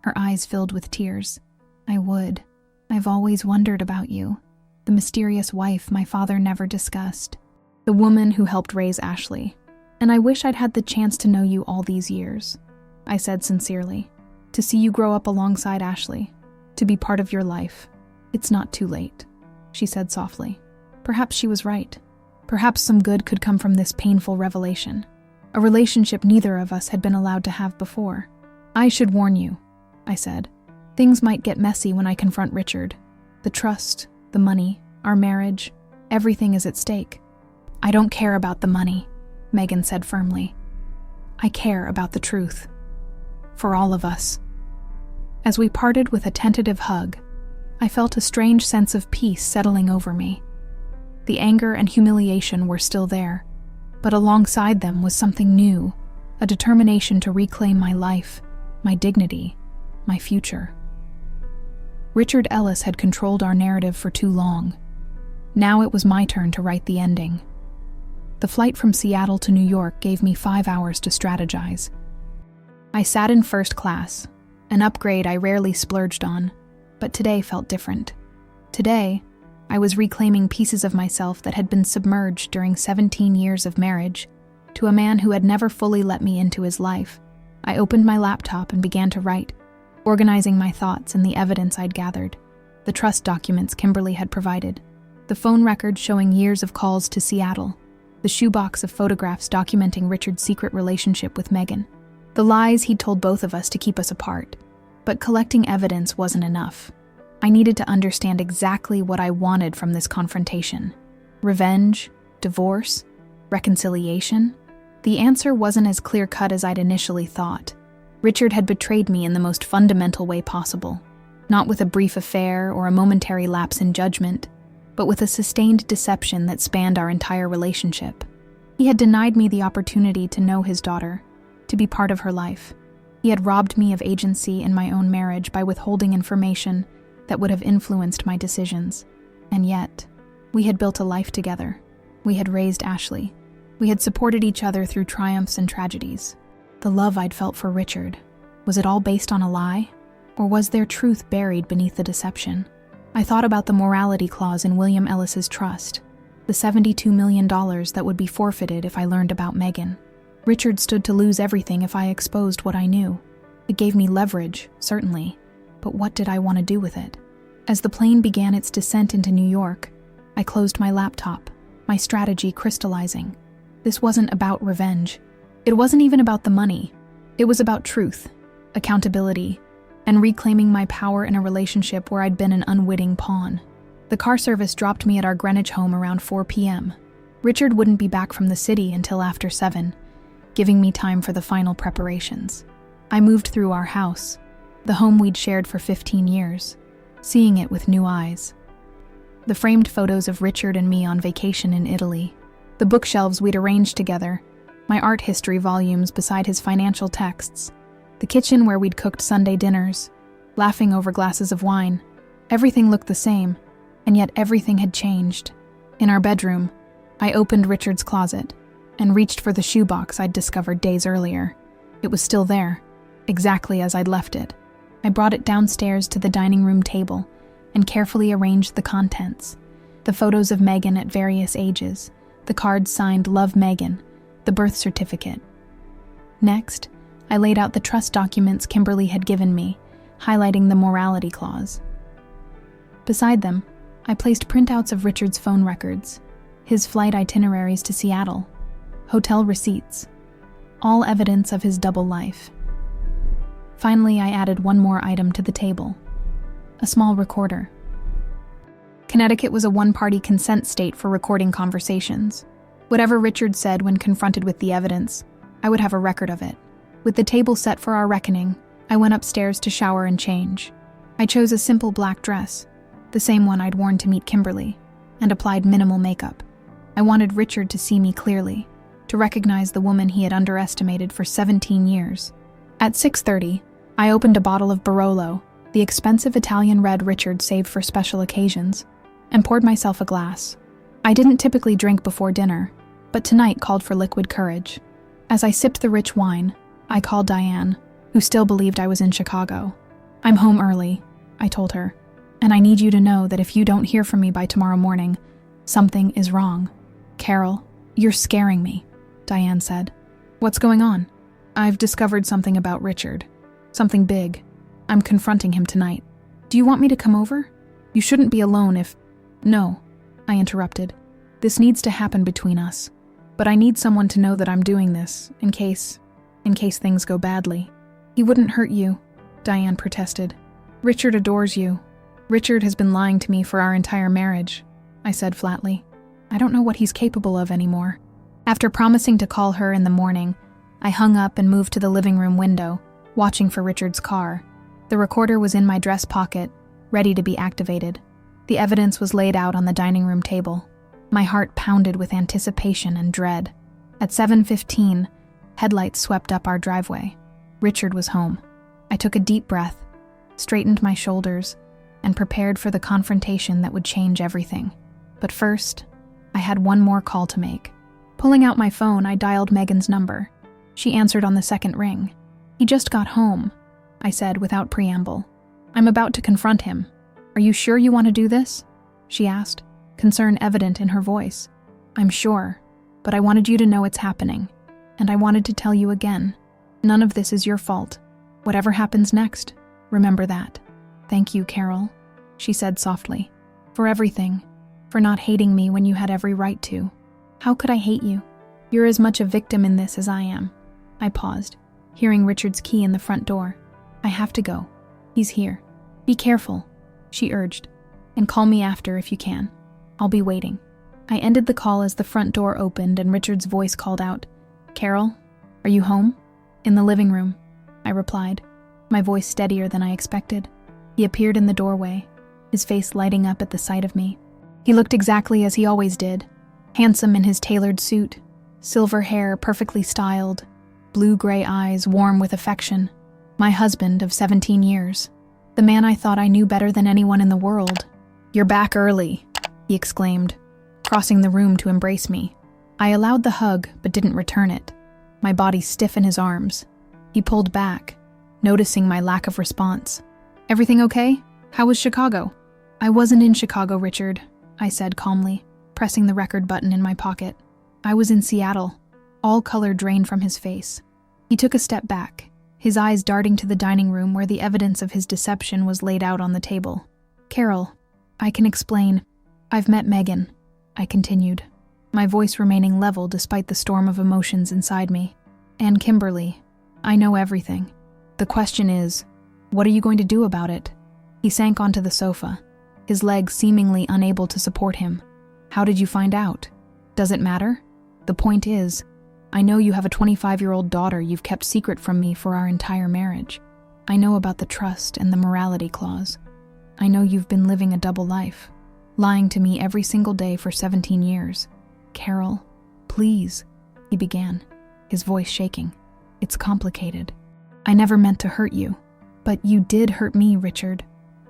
Her eyes filled with tears. "I would," I've always wondered about you, the mysterious wife my father never discussed, the woman who helped raise Ashley, and I wish I'd had the chance to know you all these years," I said sincerely. "To see you grow up alongside Ashley, to be part of your life. It's not too late," she said softly. Perhaps she was right. Perhaps some good could come from this painful revelation, a relationship neither of us had been allowed to have before. "I should warn you," I said. "Things might get messy when I confront Richard. The trust, the money, our marriage, everything is at stake." "I don't care about the money," Megan said firmly. "I care about the truth. For all of us." As we parted with a tentative hug, I felt a strange sense of peace settling over me. The anger and humiliation were still there, but alongside them was something new, a determination to reclaim my life, my dignity, my future. Richard Ellis had controlled our narrative for too long. Now it was my turn to write the ending. The flight from Seattle to New York gave me 5 hours to strategize. I sat in first class, an upgrade I rarely splurged on, but today felt different. Today, I was reclaiming pieces of myself that had been submerged during 17 years of marriage to a man who had never fully let me into his life. I opened my laptop and began to write, organizing my thoughts and the evidence I'd gathered, the trust documents Kimberly had provided, the phone records showing years of calls to Seattle, the shoebox of photographs documenting Richard's secret relationship with Megan, the lies he'd told both of us to keep us apart. But collecting evidence wasn't enough. I needed to understand exactly what I wanted from this confrontation. Revenge? Divorce? Reconciliation? The answer wasn't as clear-cut as I'd initially thought. Richard had betrayed me in the most fundamental way possible, not with a brief affair or a momentary lapse in judgment, but with a sustained deception that spanned our entire relationship. He had denied me the opportunity to know his daughter, to be part of her life. He had robbed me of agency in my own marriage by withholding information that would have influenced my decisions. And yet, we had built a life together. We had raised Ashley. We had supported each other through triumphs and tragedies. The love I'd felt for Richard, was it all based on a lie? Or was there truth buried beneath the deception? I thought about the morality clause in William Ellis's trust, the $72 million that would be forfeited if I learned about Megan. Richard stood to lose everything if I exposed what I knew. It gave me leverage, certainly, but what did I want to do with it? As the plane began its descent into New York, I closed my laptop, my strategy crystallizing. This wasn't about revenge. It wasn't even about the money. It was about truth, accountability, and reclaiming my power in a relationship where I'd been an unwitting pawn. The car service dropped me at our Greenwich home around 4 p.m. Richard wouldn't be back from the city until after 7, giving me time for the final preparations. I moved through our house, the home we'd shared for 15 years, seeing it with new eyes. The framed photos of Richard and me on vacation in Italy, the bookshelves we'd arranged together, my art history volumes beside his financial texts, the kitchen where we'd cooked Sunday dinners, laughing over glasses of wine. Everything looked the same, and yet everything had changed. In our bedroom, I opened Richard's closet and reached for the shoebox I'd discovered days earlier. It was still there, exactly as I'd left it. I brought it downstairs to the dining room table and carefully arranged the contents. The photos of Megan at various ages, the cards signed "Love Megan," the birth certificate. Next, I laid out the trust documents Kimberly had given me, highlighting the morality clause. Beside them, I placed printouts of Richard's phone records, his flight itineraries to Seattle, hotel receipts, all evidence of his double life. Finally, I added one more item to the table, a small recorder. Connecticut was a one-party consent state for recording conversations. Whatever Richard said when confronted with the evidence, I would have a record of it. With the table set for our reckoning, I went upstairs to shower and change. I chose a simple black dress, the same one I'd worn to meet Kimberly, and applied minimal makeup. I wanted Richard to see me clearly, to recognize the woman he had underestimated for 17 years. At 6:30, I opened a bottle of Barolo, the expensive Italian red Richard saved for special occasions, and poured myself a glass. I didn't typically drink before dinner, but tonight called for liquid courage. As I sipped the rich wine, I called Diane, who still believed I was in Chicago. "I'm home early," I told her. And I need you to know that if you don't hear from me by tomorrow morning, something is wrong. Carol, you're scaring me, Diane said. What's going on? I've discovered something about Richard. Something big. I'm confronting him tonight. Do you want me to come over? You shouldn't be alone if... No, I interrupted. This needs to happen between us. But I need someone to know that I'm doing this, in case things go badly. He wouldn't hurt you, Diane protested. Richard adores you. Richard has been lying to me for our entire marriage, I said flatly. I don't know what he's capable of anymore. After promising to call her in the morning, I hung up and moved to the living room window, watching for Richard's car. The recorder was in my dress pocket, ready to be activated. The evidence was laid out on the dining room table. My heart pounded with anticipation and dread. At 7:15, headlights swept up our driveway. Richard was home. I took a deep breath, straightened my shoulders, and prepared for the confrontation that would change everything. But first, I had one more call to make. Pulling out my phone, I dialed Megan's number. She answered on the second ring. He just got home, I said without preamble. I'm about to confront him. Are you sure you want to do this? She asked, concern evident in her voice. I'm sure, but I wanted you to know it's happening. And I wanted to tell you again. None of this is your fault. Whatever happens next, remember that. Thank you, Carol, she said softly. For everything. For not hating me when you had every right to. How could I hate you? You're as much a victim in this as I am. I paused, hearing Richard's key in the front door. I have to go. He's here. Be careful, she urged, and call me after if you can. I'll be waiting. I ended the call as the front door opened and Richard's voice called out, Carol, are you home? In the living room, I replied, my voice steadier than I expected. He appeared in the doorway, his face lighting up at the sight of me. He looked exactly as he always did, handsome in his tailored suit, silver hair perfectly styled, blue-gray eyes warm with affection. My husband of 17 years, the man I thought I knew better than anyone in the world. You're back early, he exclaimed, crossing the room to embrace me. I allowed the hug but didn't return it, my body stiff in his arms. He pulled back, noticing my lack of response. Everything okay? How was Chicago? I wasn't in Chicago, Richard, I said calmly, pressing the record button in my pocket. I was in Seattle. All color drained from his face. He took a step back, his eyes darting to the dining room where the evidence of his deception was laid out on the table. Carol, I can explain. I've met Megan, I continued, my voice remaining level despite the storm of emotions inside me. And Kimberly, I know everything. The question is, what are you going to do about it? He sank onto the sofa, his legs seemingly unable to support him. How did you find out? Does it matter? The point is, I know you have a 25-year-old daughter you've kept secret from me for our entire marriage. I know about the trust and the morality clause. I know you've been living a double life, lying to me every single day for 17 years. Carol, please, he began, his voice shaking. It's complicated. I never meant to hurt you, but you did hurt me, Richard,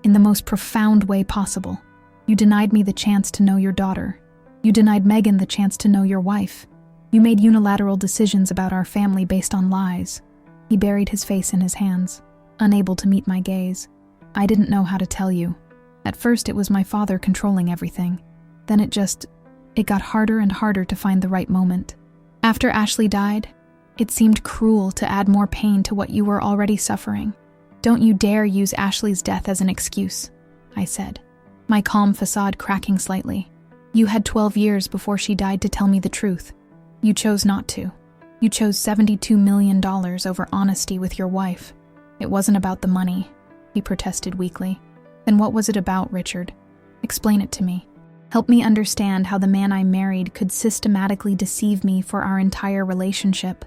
in the most profound way possible. You denied me the chance to know your daughter. You denied Megan the chance to know your wife. You made unilateral decisions about our family based on lies. He buried his face in his hands, unable to meet my gaze. I didn't know how to tell you. At first it was my father controlling everything. Then it got harder and harder to find the right moment. After Ashley died, it seemed cruel to add more pain to what you were already suffering. Don't you dare use Ashley's death as an excuse, I said, my calm facade cracking slightly. You had 12 years before she died to tell me the truth. You chose not to. You chose $72 million over honesty with your wife. It wasn't about the money, he protested weakly. Then what was it about, Richard? Explain it to me. Help me understand how the man I married could systematically deceive me for our entire relationship.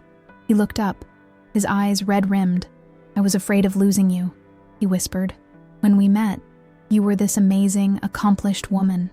He looked up, his eyes red-rimmed. I was afraid of losing you, he whispered. When we met, you were this amazing, accomplished woman.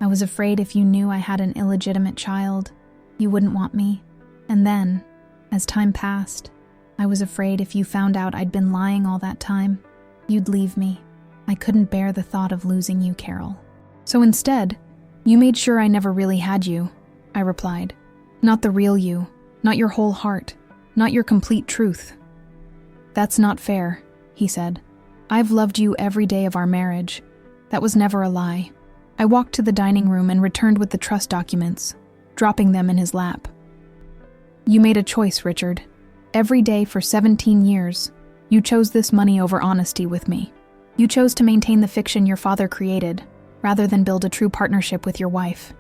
I was afraid if you knew I had an illegitimate child, you wouldn't want me. And then, as time passed, I was afraid if you found out I'd been lying all that time, you'd leave me. I couldn't bear the thought of losing you, Carol. So instead, you made sure I never really had you, I replied. Not the real you, not your whole heart, not your complete truth. That's not fair, he said. I've loved you every day of our marriage. That was never a lie. I walked to the dining room and returned with the trust documents, dropping them in his lap. You made a choice, Richard. Every day for 17 years, you chose this money over honesty with me. You chose to maintain the fiction your father created, rather than build a true partnership with your wife.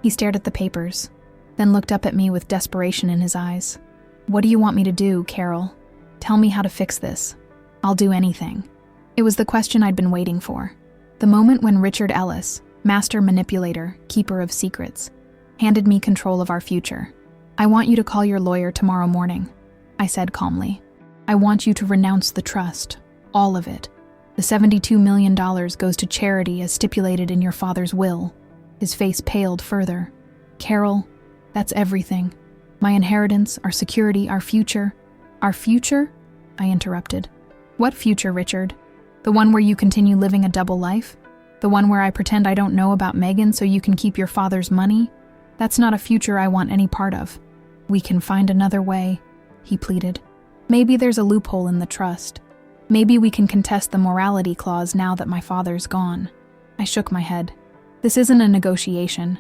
He stared at the papers, then looked up at me with desperation in his eyes. What do you want me to do, Carol? Tell me how to fix this. I'll do anything. It was the question I'd been waiting for. The moment when Richard Ellis, master manipulator, keeper of secrets, handed me control of our future. I want you to call your lawyer tomorrow morning, I said calmly. I want you to renounce the trust, all of it. The $72 million goes to charity as stipulated in your father's will. His face paled further. Carol, that's everything. My inheritance, our security, our future. Our future? I interrupted. What future, Richard? The one where you continue living a double life? The one where I pretend I don't know about Megan so you can keep your father's money? That's not a future I want any part of. We can find another way, he pleaded. Maybe there's a loophole in the trust. Maybe we can contest the morality clause now that my father's gone. I shook my head. This isn't a negotiation.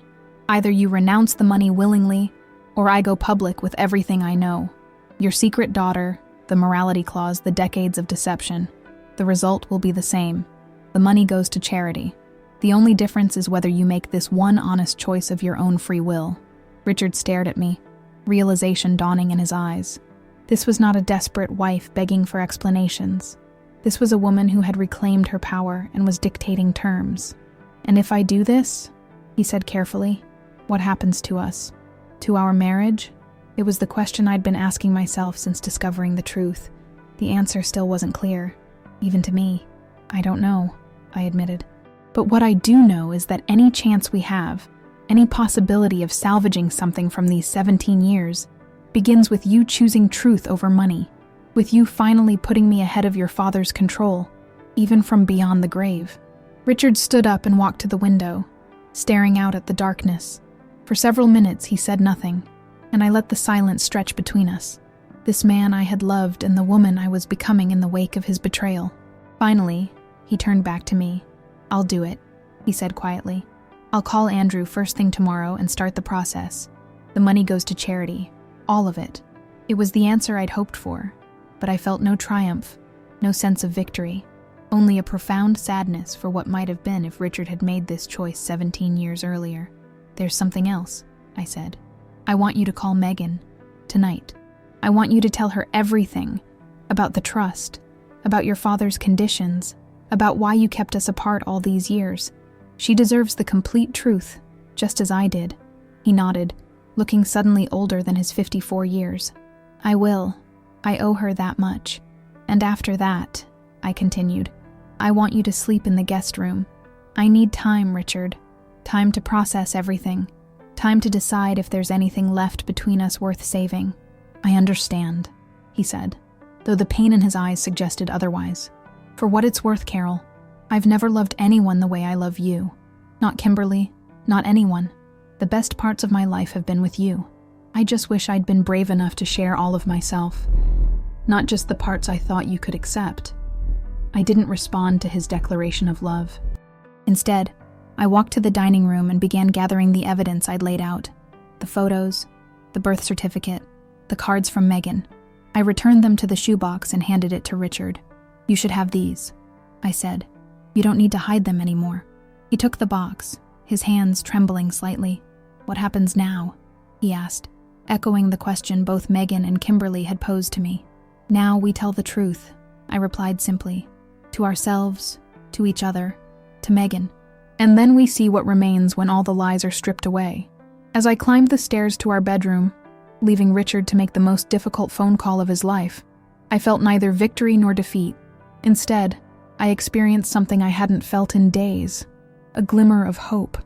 Either you renounce the money willingly, or I go public with everything I know. Your secret daughter, the morality clause, the decades of deception. The result will be the same. The money goes to charity. The only difference is whether you make this one honest choice of your own free will. Richard stared at me, realization dawning in his eyes. This was not a desperate wife begging for explanations. This was a woman who had reclaimed her power and was dictating terms. And if I do this, he said carefully, what happens to us? To our marriage? It was the question I'd been asking myself since discovering the truth. The answer still wasn't clear, even to me. I don't know, I admitted. But what I do know is that any chance we have, any possibility of salvaging something from these 17 years, begins with you choosing truth over money, with you finally putting me ahead of your father's control, even from beyond the grave. Richard stood up and walked to the window, staring out at the darkness. For several minutes he said nothing, and I let the silence stretch between us. This man I had loved and the woman I was becoming in the wake of his betrayal. Finally, he turned back to me. I'll do it, he said quietly. I'll call Andrew first thing tomorrow and start the process. The money goes to charity. All of it. It was the answer I'd hoped for, but I felt no triumph, no sense of victory, only a profound sadness for what might have been if Richard had made this choice 17 years earlier. There's something else, I said. I want you to call Megan, tonight. I want you to tell her everything about the trust, about your father's conditions, about why you kept us apart all these years. She deserves the complete truth, just as I did. He nodded, looking suddenly older than his 54 years. I will. I owe her that much. And after that, I continued, I want you to sleep in the guest room. I need time, Richard. Time to process everything. Time to decide if there's anything left between us worth saving. I understand, he said, though the pain in his eyes suggested otherwise. For what it's worth, Carol, I've never loved anyone the way I love you. Not Kimberly, not anyone. The best parts of my life have been with you. I just wish I'd been brave enough to share all of myself. Not just the parts I thought you could accept. I didn't respond to his declaration of love. Instead, I walked to the dining room and began gathering the evidence I'd laid out. The photos, the birth certificate, the cards from Megan. I returned them to the shoebox and handed it to Richard. You should have these, I said. You don't need to hide them anymore. He took the box, his hands trembling slightly. What happens now? He asked, echoing the question both Megan and Kimberly had posed to me. Now we tell the truth, I replied simply. To ourselves, to each other, to Megan. And then we see what remains when all the lies are stripped away. As I climbed the stairs to our bedroom, leaving Richard to make the most difficult phone call of his life, I felt neither victory nor defeat. Instead, I experienced something I hadn't felt in days. A glimmer of hope.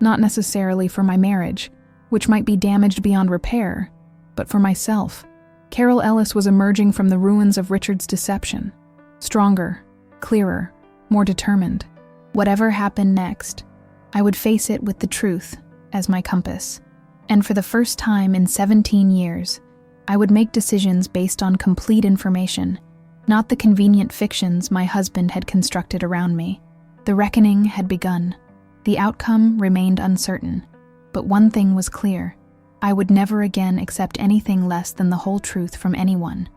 Not necessarily for my marriage, which might be damaged beyond repair, but for myself. Carol Ellis was emerging from the ruins of Richard's deception. Stronger, clearer, more determined. Whatever happened next, I would face it with the truth as my compass. And for the first time in 17 years, I would make decisions based on complete information, not the convenient fictions my husband had constructed around me. The reckoning had begun. The outcome remained uncertain. But one thing was clear. I would never again accept anything less than the whole truth from anyone,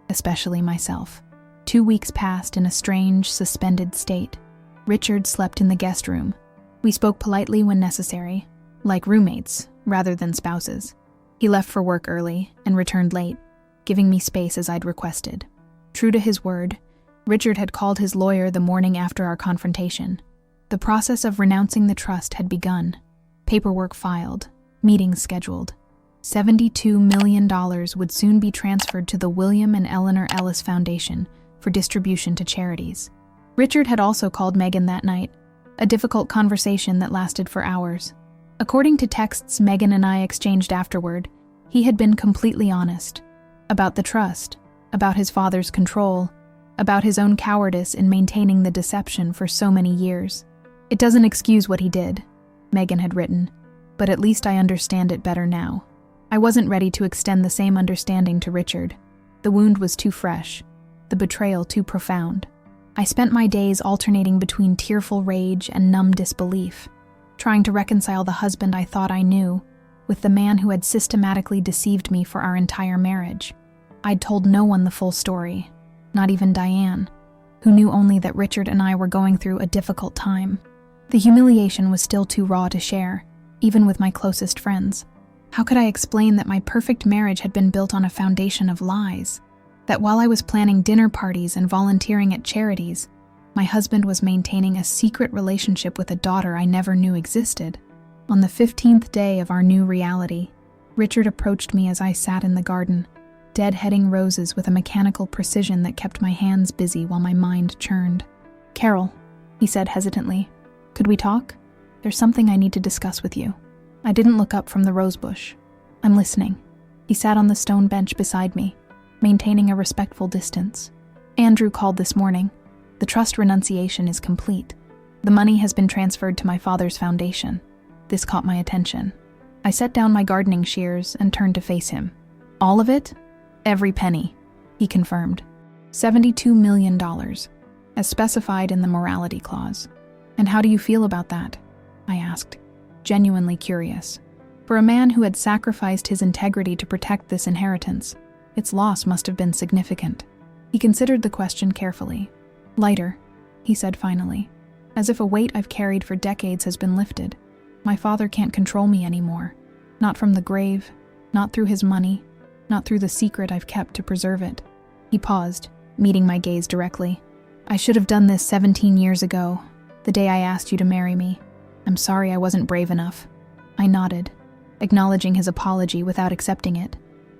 especially myself. 2 weeks passed in a strange, suspended state. Richard slept in the guest room. We spoke politely when necessary, like roommates rather than spouses. He left for work early and returned late, giving me space as I'd requested. True to his word, Richard had called his lawyer the morning after our confrontation. The process of renouncing the trust had begun. Paperwork filed, meetings scheduled. $72 million would soon be transferred to the William and Eleanor Ellis Foundation for distribution to charities. Richard had also called Megan that night, a difficult conversation that lasted for hours. According to texts Megan and I exchanged afterward, he had been completely honest. About the trust, about his father's control, about his own cowardice in maintaining the deception for so many years. "It doesn't excuse what he did," Megan had written, "but at least I understand it better now." I wasn't ready to extend the same understanding to Richard. The wound was too fresh, the betrayal too profound. I spent my days alternating between tearful rage and numb disbelief, trying to reconcile the husband I thought I knew with the man who had systematically deceived me for our entire marriage. I'd told no one the full story, not even Diane, who knew only that Richard and I were going through a difficult time. The humiliation was still too raw to share, even with my closest friends. How could I explain that my perfect marriage had been built on a foundation of lies? That while I was planning dinner parties and volunteering at charities, my husband was maintaining a secret relationship with a daughter I never knew existed? On the 15th day of our new reality, Richard approached me as I sat in the garden, deadheading roses with a mechanical precision that kept my hands busy while my mind churned. "Carol," he said hesitantly, "could we talk? There's something I need to discuss with you." I didn't look up from the rosebush. "I'm listening." He sat on the stone bench beside me, maintaining a respectful distance. "Andrew called this morning. The trust renunciation is complete. The money has been transferred to my father's foundation." This caught my attention. I set down my gardening shears and turned to face him. "All of it?" "Every penny," he confirmed. $72 million, as specified in the morality clause. "And how do you feel about that?" I asked, genuinely curious. For a man who had sacrificed his integrity to protect this inheritance, its loss must have been significant. He considered the question carefully. "Lighter," he said finally, "as if a weight I've carried for decades has been lifted. My father can't control me anymore. Not from the grave, not through his money, not through the secret I've kept to preserve it." He paused, meeting my gaze directly. "I should have done this 17 years ago, the day I asked you to marry me. I'm sorry I wasn't brave enough." I nodded, acknowledging his apology without accepting it.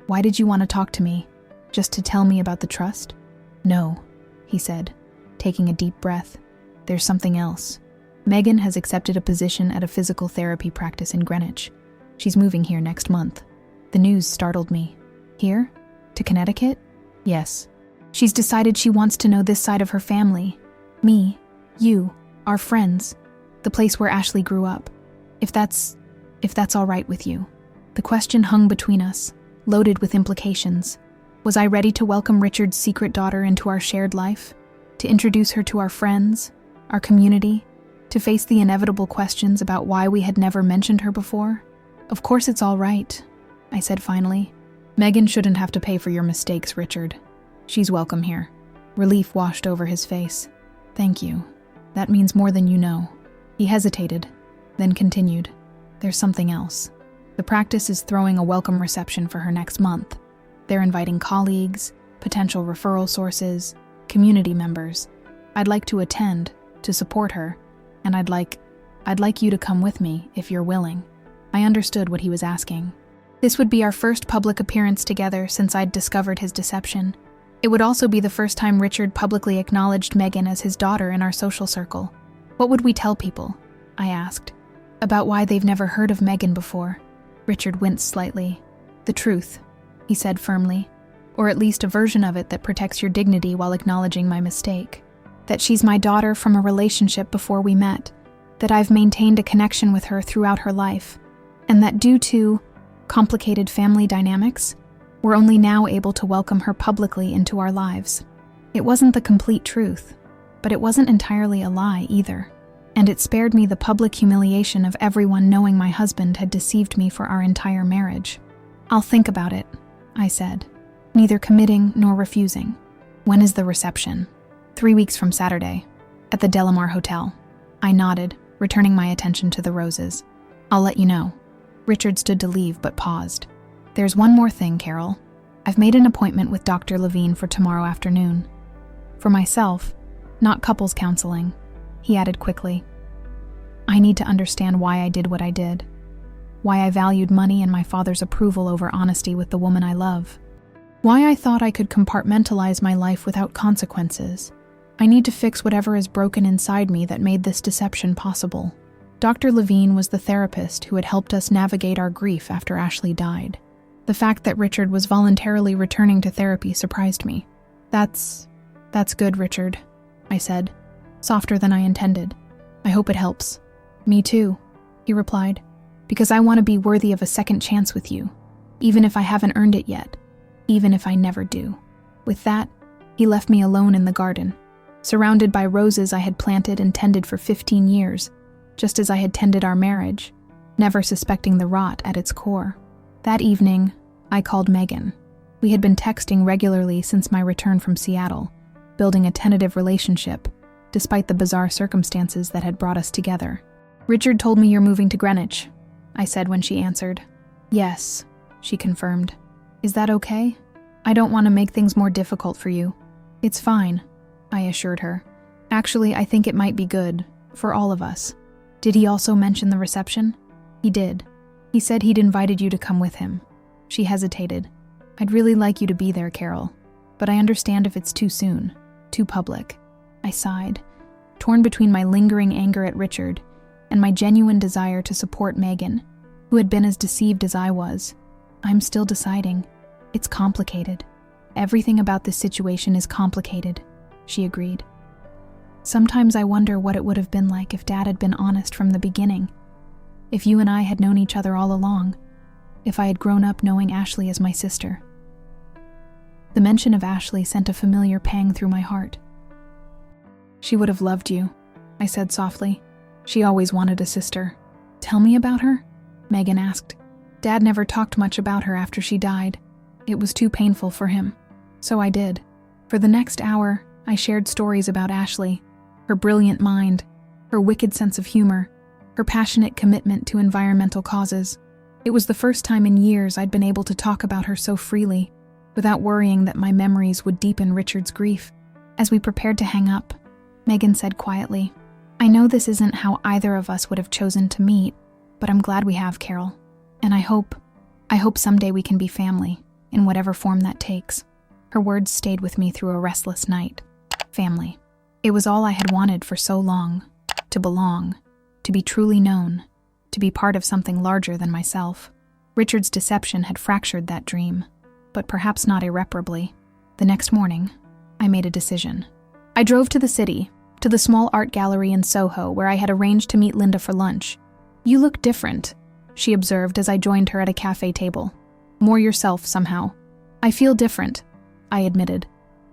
"Why did you want to talk to me? Just to tell me about the trust?" "No," he said, taking a deep breath. "There's something else. Megan has accepted a position at a physical therapy practice in Greenwich. She's moving here next month." The news startled me. "Here? To Connecticut?" "Yes. She's decided she wants to know this side of her family. Me, you, our friends, the place where Ashley grew up. If that's all right with you." The question hung between us, loaded with implications. Was I ready to welcome Richard's secret daughter into our shared life? To introduce her to our friends, our community? To face the inevitable questions about why we had never mentioned her before? "Of course it's all right," I said finally. "Megan shouldn't have to pay for your mistakes, Richard. She's welcome here." Relief washed over his face. "Thank you. That means more than you know." He hesitated, then continued. "There's something else. The practice is throwing a welcome reception for her next month. They're inviting colleagues, potential referral sources, community members. I'd like to attend, to support her, and I'd like you to come with me if you're willing." I understood what he was asking. This would be our first public appearance together since I'd discovered his deception. It would also be the first time Richard publicly acknowledged Megan as his daughter in our social circle. "What would we tell people?" I asked. "About why they've never heard of Megan before." Richard winced slightly. "The truth," he said firmly. "Or at least a version of it that protects your dignity while acknowledging my mistake. That she's my daughter from a relationship before we met. That I've maintained a connection with her throughout her life. And that due to complicated family dynamics, we're only now able to welcome her publicly into our lives." It wasn't the complete truth, but it wasn't entirely a lie either. and it spared me the public humiliation of everyone knowing my husband had deceived me for our entire marriage. "I'll think about it," I said, neither committing nor refusing. "When is the reception?" 3 weeks from Saturday, at the Delamar Hotel. I nodded, returning my attention to the roses. "I'll let you know." Richard stood to leave but paused. "There's one more thing, Carol. I've made an appointment with Dr. Levine for tomorrow afternoon. For myself, not couples counseling," he added quickly. "I need to understand why I did what I did. Why I valued money and my father's approval over honesty with the woman I love. Why I thought I could compartmentalize my life without consequences. I need to fix whatever is broken inside me that made this deception possible." Dr. Levine was the therapist who had helped us navigate our grief after Ashley died. The fact that Richard was voluntarily returning to therapy surprised me. That's good, Richard," I said, softer than I intended. "I hope it helps." "Me too," he replied, "because I want to be worthy of a second chance with you, even if I haven't earned it yet, even if I never do." With that, he left me alone in the garden, surrounded by roses I had planted and tended for 15 years, just as I had tended our marriage, never suspecting the rot at its core. That evening, I called Megan. We had been texting regularly since my return from Seattle, building a tentative relationship, despite the bizarre circumstances that had brought us together. "Richard told me you're moving to Greenwich," I said when she answered. "Yes," she confirmed. "Is that okay? I don't want to make things more difficult for you." "It's fine," I assured her. "Actually, I think it might be good, for all of us." "Did he also mention the reception?" "He did. He said he'd invited you to come with him." She hesitated. "I'd really like you to be there, Carol, but I understand if it's too soon, too public." I sighed, torn between my lingering anger at Richard and my genuine desire to support Megan, who had been as deceived as I was. "I'm still deciding. It's complicated. Everything about this situation is complicated," she agreed. "Sometimes I wonder what it would have been like if Dad had been honest from the beginning. If you and I had known each other all along. If I had grown up knowing Ashley as my sister." The mention of Ashley sent a familiar pang through my heart. "She would have loved you," I said softly. "She always wanted a sister." "Tell me about her?" Megan asked. "Dad never talked much about her after she died. It was too painful for him. So I did. For the next hour, I shared stories about Ashley, her brilliant mind, her wicked sense of humor, her passionate commitment to environmental causes. It was the first time in years I'd been able to talk about her so freely, without worrying that my memories would deepen Richard's grief. As we prepared to hang up, Megan said quietly, "I know this isn't how either of us would have chosen to meet, but I'm glad we have, Carol. And I hope someday we can be family, in whatever form that takes." Her words stayed with me through a restless night. Family. It was all I had wanted for so long. To belong. To be truly known. To be part of something larger than myself. Richard's deception had fractured that dream, but perhaps not irreparably. The next morning, I made a decision. I drove to the city, to the small art gallery in Soho where I had arranged to meet Linda for lunch. "You look different," she observed as I joined her at a cafe table. "More yourself, somehow." "I feel different," I admitted.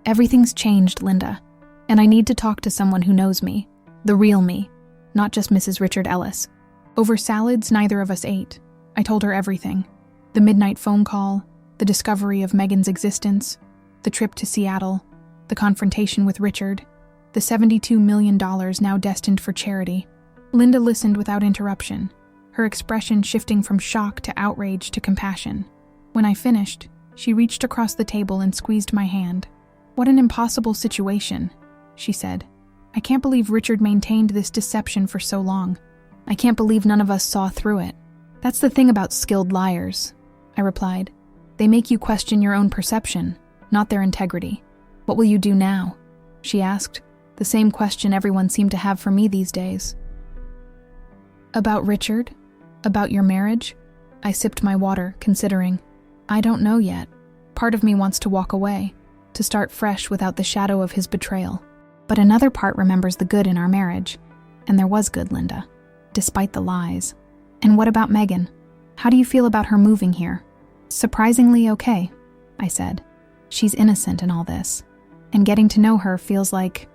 "Everything's changed, Linda, and I need to talk to someone who knows me, the real me, not just Mrs. Richard Ellis." Over salads neither of us ate, I told her everything. The midnight phone call, the discovery of Megan's existence, the trip to Seattle, the confrontation with Richard, the $72 million now destined for charity. Linda listened without interruption, her expression shifting from shock to outrage to compassion. When I finished, she reached across the table and squeezed my hand. "What an impossible situation," she said. "I can't believe Richard maintained this deception for so long. I can't believe none of us saw through it." "That's the thing about skilled liars," I replied. "They make you question your own perception, not their integrity." "What will you do now?" she asked, the same question everyone seemed to have for me these days. "About Richard? About your marriage?" I sipped my water, considering. "I don't know yet. Part of me wants to walk away, to start fresh without the shadow of his betrayal. But another part remembers the good in our marriage, and there was good, Linda, despite the lies. And what about Megan? How do you feel about her moving here?" "Surprisingly okay," I said. "She's innocent in all this, and getting to know her feels like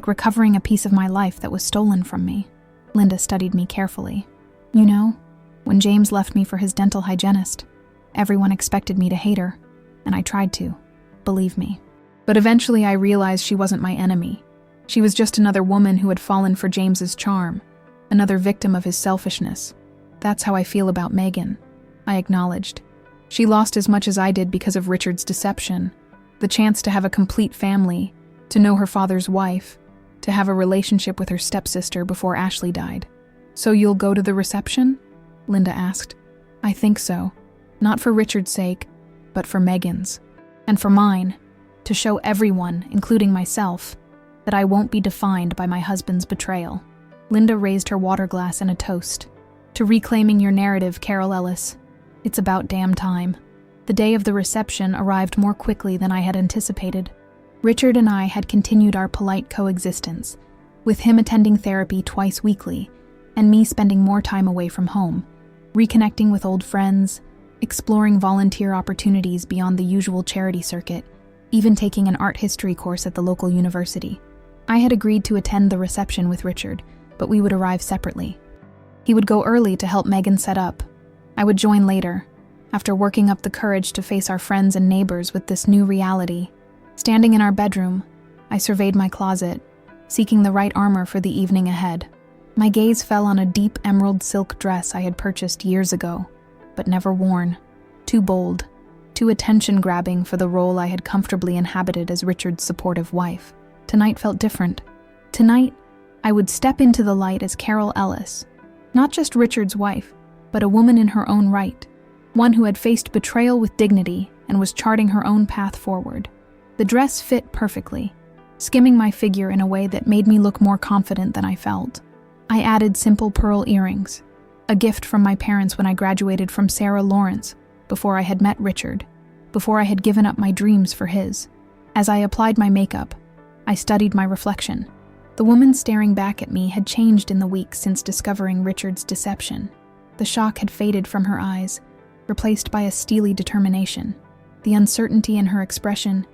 recovering a piece of my life that was stolen from me." Linda studied me carefully. You know, when James left me for his dental hygienist, everyone expected me to hate her, and I tried to, believe me. But eventually I realized she wasn't my enemy. She was just another woman who had fallen for James's charm, another victim of his selfishness. That's how I feel about Megan, I acknowledged. She lost as much as I did because of Richard's deception. The chance to have a complete family, to know her father's wife, to have a relationship with her stepsister before Ashley died. So you'll go to the reception? Linda asked. I think so. Not for Richard's sake, but for Megan's. And for mine. To show everyone, including myself, that I won't be defined by my husband's betrayal. Linda raised her water glass in a toast. To reclaiming your narrative, Carol Ellis. It's about damn time. The day of the reception arrived more quickly than I had anticipated. Richard and I had continued our polite coexistence, with him attending therapy twice weekly, and me spending more time away from home, reconnecting with old friends, exploring volunteer opportunities beyond the usual charity circuit, even taking an art history course at the local university. I had agreed to attend the reception with Richard, but we would arrive separately. He would go early to help Megan set up. I would join later, after working up the courage to face our friends and neighbors with this new reality. Standing in our bedroom, I surveyed my closet, seeking the right armor for the evening ahead. My gaze fell on a deep emerald silk dress I had purchased years ago, but never worn. Too bold, too attention-grabbing for the role I had comfortably inhabited as Richard's supportive wife. Tonight felt different. Tonight, I would step into the light as Carol Ellis, not just Richard's wife, but a woman in her own right, one who had faced betrayal with dignity and was charting her own path forward. The dress fit perfectly, skimming my figure in a way that made me look more confident than I felt. I added simple pearl earrings, a gift from my parents when I graduated from Sarah Lawrence, before I had met Richard, before I had given up my dreams for his. As I applied my makeup, I studied my reflection. The woman staring back at me had changed in the weeks since discovering Richard's deception. The shock had faded from her eyes, replaced by a steely determination. The uncertainty in her expression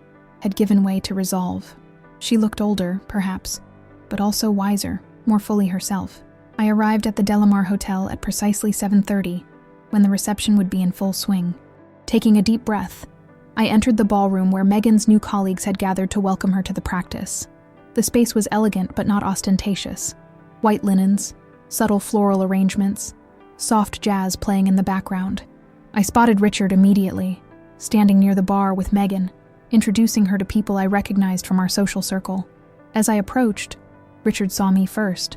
had given way to resolve. She looked older, perhaps, but also wiser, more fully herself. I arrived at the Delamar Hotel at precisely 7:30, when the reception would be in full swing. Taking a deep breath, I entered the ballroom where Megan's new colleagues had gathered to welcome her to the practice. The space was elegant but not ostentatious. White linens, subtle floral arrangements, soft jazz playing in the background. I spotted Richard immediately, standing near the bar with Megan, introducing her to people I recognized from our social circle. As I approached, Richard saw me first.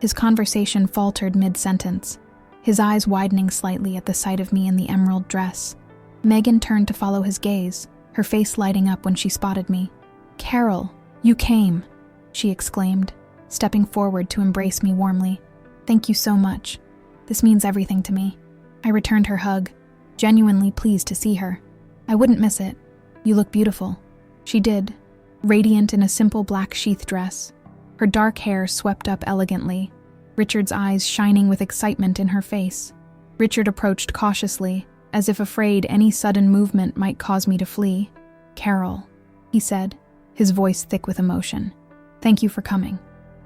His conversation faltered mid-sentence, his eyes widening slightly at the sight of me in the emerald dress. Megan turned to follow his gaze, her face lighting up when she spotted me. "Carol, you came," she exclaimed, stepping forward to embrace me warmly. "Thank you so much. This means everything to me." I returned her hug, genuinely pleased to see her. "I wouldn't miss it. You look beautiful." She did, radiant in a simple black sheath dress, her dark hair swept up elegantly, Richard's eyes shining with excitement in her face. Richard approached cautiously, as if afraid any sudden movement might cause me to flee. "Carol," he said, his voice thick with emotion. "Thank you for coming."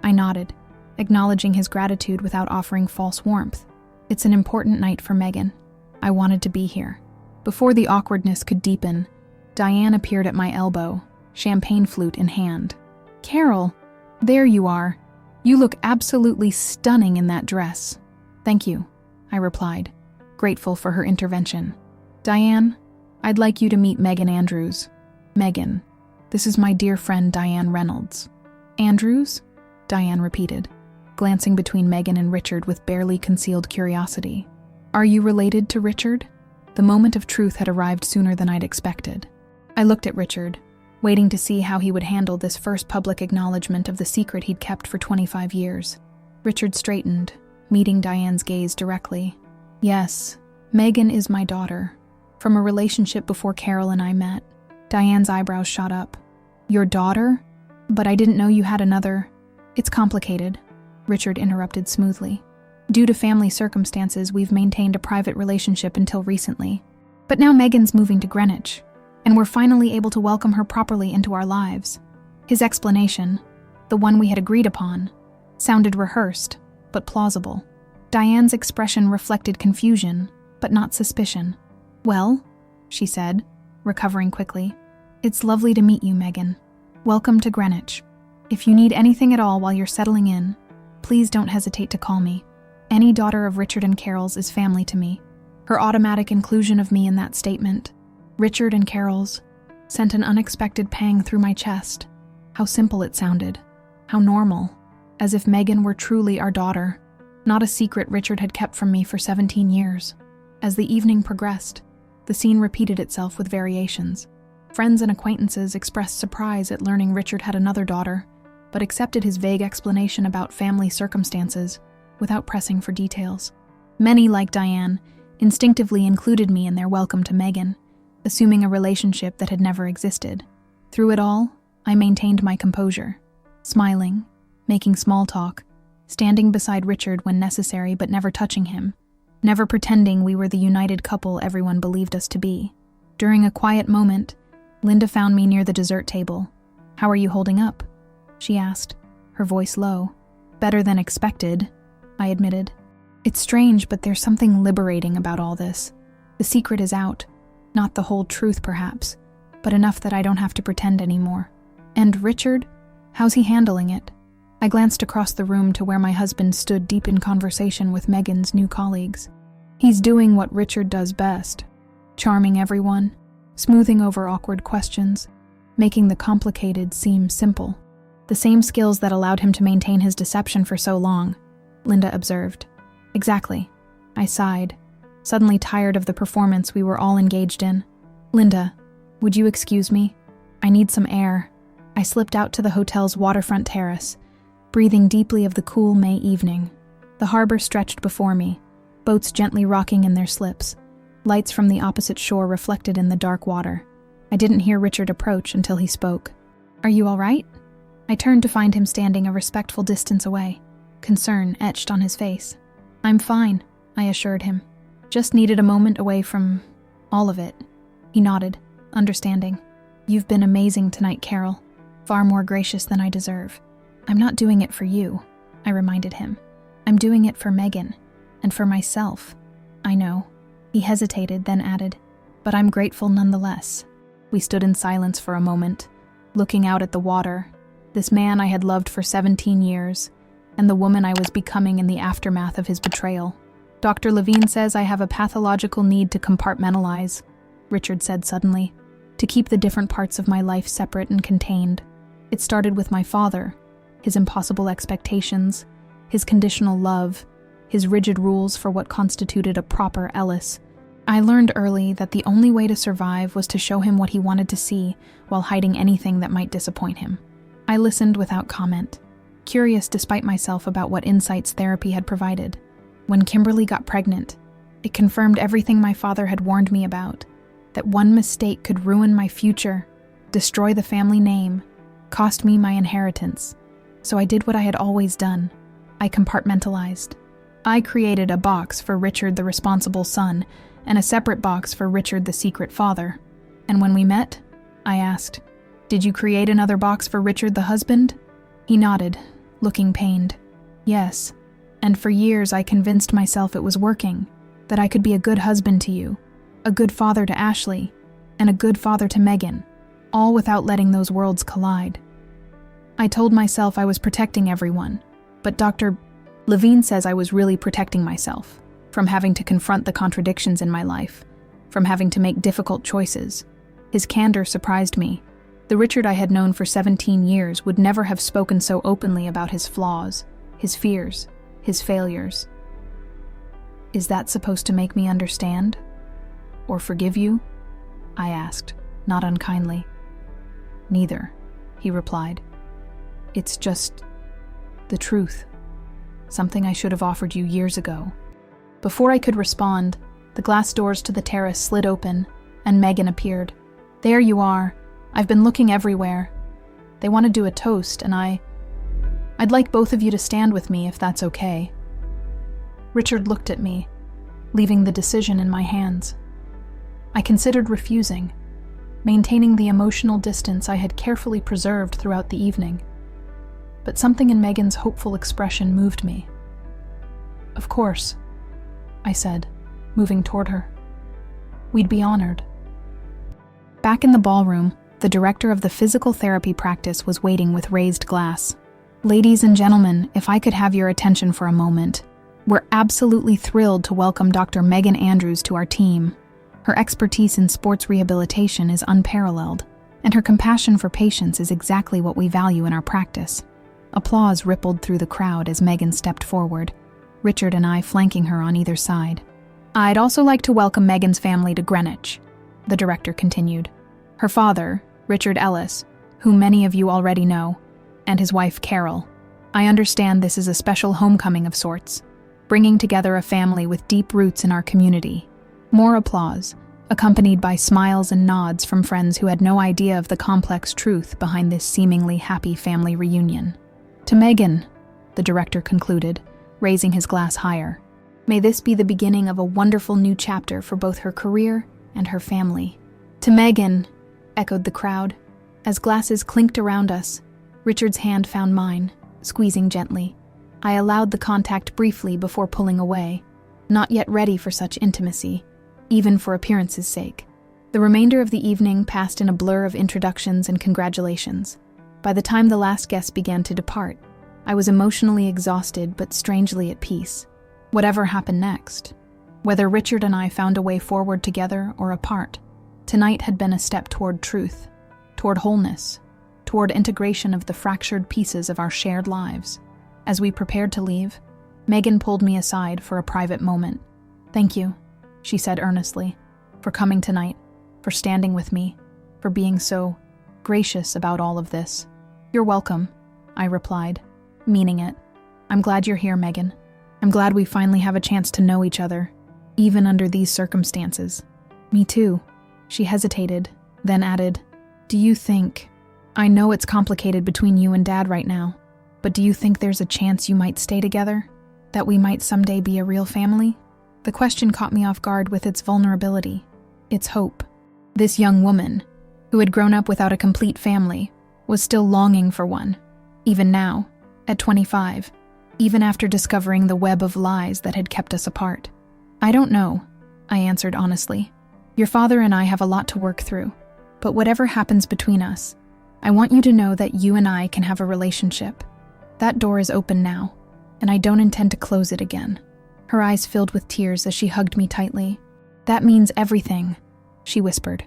I nodded, acknowledging his gratitude without offering false warmth. It's an important night for Megan. I wanted to be here. Before the awkwardness could deepen, Diane appeared at my elbow, champagne flute in hand. "Carol, there you are. You look absolutely stunning in that dress." "Thank you," I replied, grateful for her intervention. "Diane, I'd like you to meet Megan Andrews." "Megan, this is my dear friend Diane Reynolds." "Andrews?" Diane repeated, glancing between Megan and Richard with barely concealed curiosity. "Are you related to Richard?" The moment of truth had arrived sooner than I'd expected. I looked at Richard, waiting to see how he would handle this first public acknowledgement of the secret he'd kept for 25 years. Richard straightened, meeting Diane's gaze directly. "Yes, Megan is my daughter, from a relationship before Carol and I met." Diane's eyebrows shot up. "Your daughter? But I didn't know you had another." "It's complicated," Richard interrupted smoothly. "Due to family circumstances, we've maintained a private relationship until recently. But now Megan's moving to Greenwich, and we're finally able to welcome her properly into our lives." His explanation, the one we had agreed upon, sounded rehearsed, but plausible. Diane's expression reflected confusion, but not suspicion. "Well," she said, recovering quickly, "it's lovely to meet you, Megan. Welcome to Greenwich. If you need anything at all while you're settling in, please don't hesitate to call me. Any daughter of Richard and Carol's is family to me." Her automatic inclusion of me in that statement, Richard and Carol's, sent an unexpected pang through my chest. How simple it sounded. How normal. As if Megan were truly our daughter, not a secret Richard had kept from me for 17 years. As the evening progressed, the scene repeated itself with variations. Friends and acquaintances expressed surprise at learning Richard had another daughter, but accepted his vague explanation about family circumstances without pressing for details. Many, like Diane, instinctively included me in their welcome to Megan, assuming a relationship that had never existed. Through it all, I maintained my composure, smiling, making small talk, standing beside Richard when necessary but never touching him, never pretending we were the united couple everyone believed us to be. During a quiet moment, Linda found me near the dessert table. "How are you holding up?" she asked, her voice low. "Better than expected," I admitted. "It's strange, but there's something liberating about all this. The secret is out. Not the whole truth, perhaps, but enough that I don't have to pretend anymore. And Richard? How's he handling it?" I glanced across the room to where my husband stood deep in conversation with Megan's new colleagues. "He's doing what Richard does best, charming everyone, smoothing over awkward questions, making the complicated seem simple. The same skills that allowed him to maintain his deception for so long," Linda observed. "Exactly," I sighed, suddenly tired of the performance we were all engaged in. "Linda, would you excuse me? I need some air." I slipped out to the hotel's waterfront terrace, breathing deeply of the cool May evening. The harbor stretched before me, boats gently rocking in their slips, lights from the opposite shore reflected in the dark water. I didn't hear Richard approach until he spoke. "Are you all right?" I turned to find him standing a respectful distance away, concern etched on his face. "I'm fine," I assured him. "Just needed a moment away from all of it." He nodded, understanding. "You've been amazing tonight, Carol. Far more gracious than I deserve." "I'm not doing it for you," I reminded him. "I'm doing it for Megan, and for myself." "I know." He hesitated, then added, "But I'm grateful nonetheless." We stood in silence for a moment, looking out at the water, this man I had loved for 17 years, and the woman I was becoming in the aftermath of his betrayal. "Dr. Levine says I have a pathological need to compartmentalize," Richard said suddenly, "to keep the different parts of my life separate and contained. It started with my father, his impossible expectations, his conditional love, his rigid rules for what constituted a proper Ellis. I learned early that the only way to survive was to show him what he wanted to see while hiding anything that might disappoint him." I listened without comment, curious despite myself about what insights therapy had provided. When Kimberly got pregnant, it confirmed everything my father had warned me about, that one mistake could ruin my future, destroy the family name, cost me my inheritance. So I did what I had always done. I compartmentalized. I created a box for Richard the responsible son, and a separate box for Richard the secret father. "And when we met?" I asked. "Did you create another box for Richard the husband?" He nodded, looking pained. "Yes. And for years I convinced myself it was working, that I could be a good husband to you, a good father to Ashley, and a good father to Megan, all without letting those worlds collide. I told myself I was protecting everyone, but Dr. Levine says I was really protecting myself, from having to confront the contradictions in my life, from having to make difficult choices." His candor surprised me. The Richard I had known for 17 years would never have spoken so openly about his flaws, his fears, his failures. "Is that supposed to make me understand? Or forgive you?" I asked, not unkindly. "Neither," he replied. "It's just the truth. Something I should have offered you years ago." Before I could respond, the glass doors to the terrace slid open, and Megan appeared. "There you are. I've been looking everywhere. They want to do a toast, and I'd like both of you to stand with me if that's okay." Richard looked at me, leaving the decision in my hands. I considered refusing, maintaining the emotional distance I had carefully preserved throughout the evening. But something in Megan's hopeful expression moved me. Of course, I said, moving toward her. We'd be honored. Back in the ballroom, the director of the physical therapy practice was waiting with raised glass. Ladies and gentlemen, if I could have your attention for a moment. We're absolutely thrilled to welcome Dr. Megan Andrews to our team. Her expertise in sports rehabilitation is unparalleled, and her compassion for patients is exactly what we value in our practice. Applause rippled through the crowd as Megan stepped forward, Richard and I flanking her on either side. I'd also like to welcome Megan's family to Greenwich, the director continued. Her father, Richard Ellis, whom many of you already know, and his wife Carol. I understand this is a special homecoming of sorts, bringing together a family with deep roots in our community. More applause, accompanied by smiles and nods from friends who had no idea of the complex truth behind this seemingly happy family reunion. To Megan, the director concluded, raising his glass higher. May this be the beginning of a wonderful new chapter for both her career and her family. To Megan, echoed the crowd. As glasses clinked around us, Richard's hand found mine, squeezing gently. I allowed the contact briefly before pulling away, not yet ready for such intimacy, even for appearance's sake. The remainder of the evening passed in a blur of introductions and congratulations. By the time the last guest began to depart, I was emotionally exhausted but strangely at peace. Whatever happened next, whether Richard and I found a way forward together or apart, tonight had been a step toward truth, toward wholeness, toward integration of the fractured pieces of our shared lives. As we prepared to leave, Megan pulled me aside for a private moment. Thank you, she said earnestly, for coming tonight, for standing with me, for being so gracious about all of this. You're welcome, I replied, meaning it. I'm glad you're here, Megan. I'm glad we finally have a chance to know each other, even under these circumstances. Me too. She hesitated, then added, Do you think... I know it's complicated between you and Dad right now, but do you think there's a chance you might stay together? That we might someday be a real family? The question caught me off guard with its vulnerability, its hope. This young woman, who had grown up without a complete family, was still longing for one, even now, at 25, even after discovering the web of lies that had kept us apart. I don't know, I answered honestly. Your father and I have a lot to work through, but whatever happens between us, I want you to know that you and I can have a relationship. That door is open now, and I don't intend to close it again. Her eyes filled with tears as she hugged me tightly. That means everything, she whispered.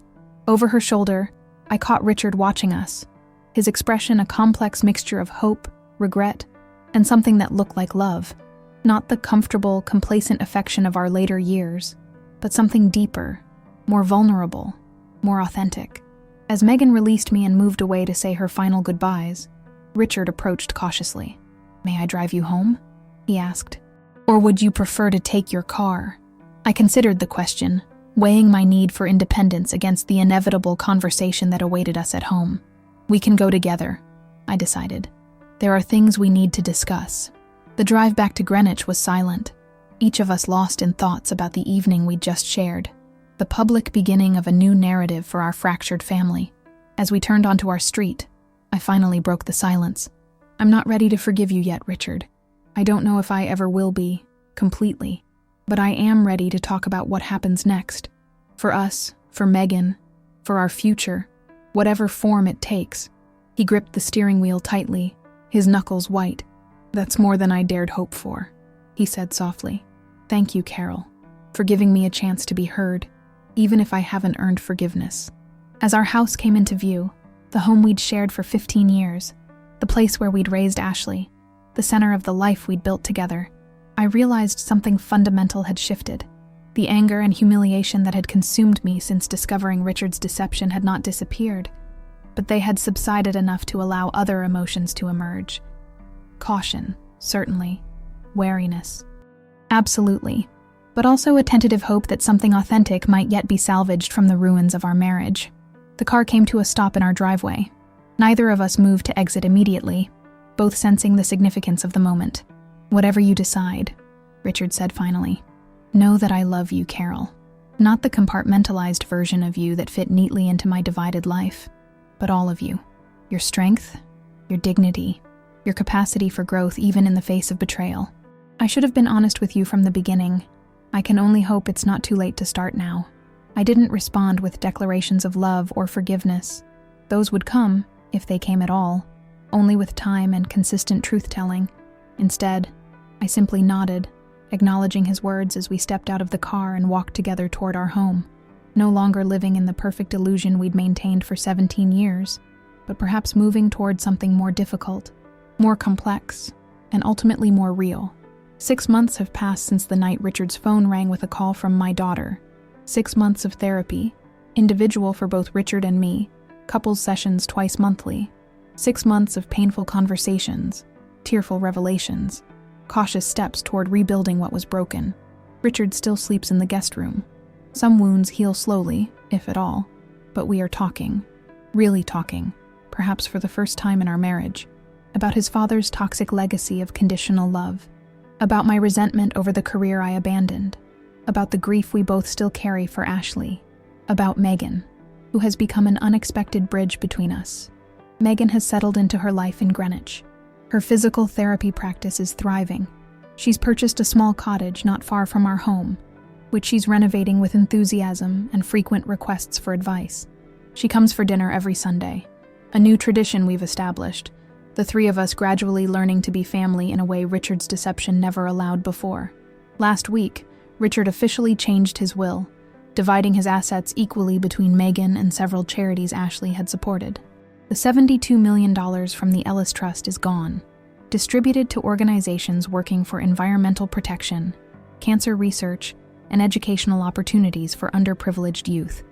Over her shoulder, I caught Richard watching us, his expression a complex mixture of hope, regret, and something that looked like love. Not the comfortable, complacent affection of our later years, but something deeper, more vulnerable, more authentic. As Megan released me and moved away to say her final goodbyes, Richard approached cautiously. May I drive you home? He asked. Or would you prefer to take your car? I considered the question, weighing my need for independence against the inevitable conversation that awaited us at home. We can go together, I decided. There are things we need to discuss. The drive back to Greenwich was silent, each of us lost in thoughts about the evening we'd just shared, the public beginning of a new narrative for our fractured family. As we turned onto our street, I finally broke the silence. I'm not ready to forgive you yet, Richard. I don't know if I ever will be, completely, but I am ready to talk about what happens next. For us, for Megan, for our future, whatever form it takes. He gripped the steering wheel tightly, his knuckles white. That's more than I dared hope for, he said softly. Thank you, Carol, for giving me a chance to be heard, even if I haven't earned forgiveness. As our house came into view, the home we'd shared for 15 years, the place where we'd raised Ashley, the center of the life we'd built together, I realized something fundamental had shifted. The anger and humiliation that had consumed me since discovering Richard's deception had not disappeared, but they had subsided enough to allow other emotions to emerge. Caution, certainly. Wariness. Absolutely. But also a tentative hope that something authentic might yet be salvaged from the ruins of our marriage. The car came to a stop in our driveway. Neither of us moved to exit immediately, both sensing the significance of the moment. Whatever you decide, Richard said finally. Know that I love you, Carol. Not the compartmentalized version of you that fit neatly into my divided life, but all of you. Your strength, your dignity, your capacity for growth even in the face of betrayal. I should have been honest with you from the beginning. I can only hope it's not too late to start now. I didn't respond with declarations of love or forgiveness. Those would come, if they came at all, only with time and consistent truth-telling. Instead, I simply nodded, acknowledging his words as we stepped out of the car and walked together toward our home, no longer living in the perfect illusion we'd maintained for 17 years, but perhaps moving toward something more difficult, more complex, and ultimately more real. 6 months have passed since the night Richard's phone rang with a call from my daughter. 6 months of therapy, individual for both Richard and me, couples sessions twice monthly. 6 months of painful conversations, tearful revelations, cautious steps toward rebuilding what was broken. Richard still sleeps in the guest room. Some wounds heal slowly, if at all, but we are talking, really talking, perhaps for the first time in our marriage, about his father's toxic legacy of conditional love, about my resentment over the career I abandoned, about the grief we both still carry for Ashley, about Megan, who has become an unexpected bridge between us. Megan has settled into her life in Greenwich. Her physical therapy practice is thriving. She's purchased a small cottage not far from our home, which she's renovating with enthusiasm and frequent requests for advice. She comes for dinner every Sunday, a new tradition we've established, the three of us gradually learning to be family in a way Richard's deception never allowed before. Last week, Richard officially changed his will, dividing his assets equally between Megan and several charities Ashley had supported. The $72 million from the Ellis Trust is gone, distributed to organizations working for environmental protection, cancer research, and educational opportunities for underprivileged youth.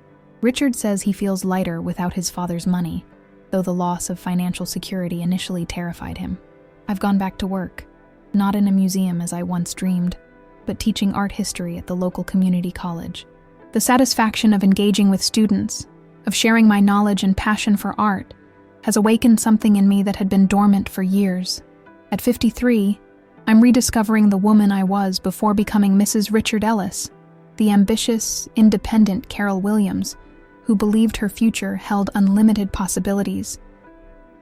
Richard says he feels lighter without his father's money, though the loss of financial security initially terrified him. I've gone back to work, not in a museum as I once dreamed, but teaching art history at the local community college. The satisfaction of engaging with students, of sharing my knowledge and passion for art, has awakened something in me that had been dormant for years. At 53, I'm rediscovering the woman I was before becoming Mrs. Richard Ellis, the ambitious, independent Carol Williams, who believed her future held unlimited possibilities.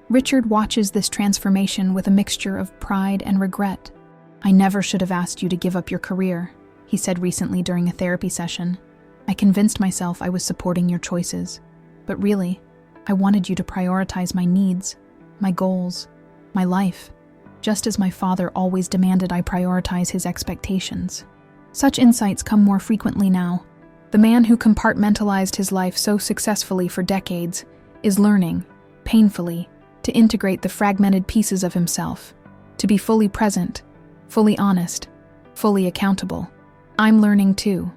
Richard watches this transformation with a mixture of pride and regret. "I never should have asked you to give up your career," he said recently during a therapy session. "I convinced myself I was supporting your choices. But really, I wanted you to prioritize my needs, my goals, my life, just as my father always demanded I prioritize his expectations." Such insights come more frequently now. The man who compartmentalized his life so successfully for decades is learning, painfully, to integrate the fragmented pieces of himself, to be fully present, fully honest, fully accountable. I'm learning too,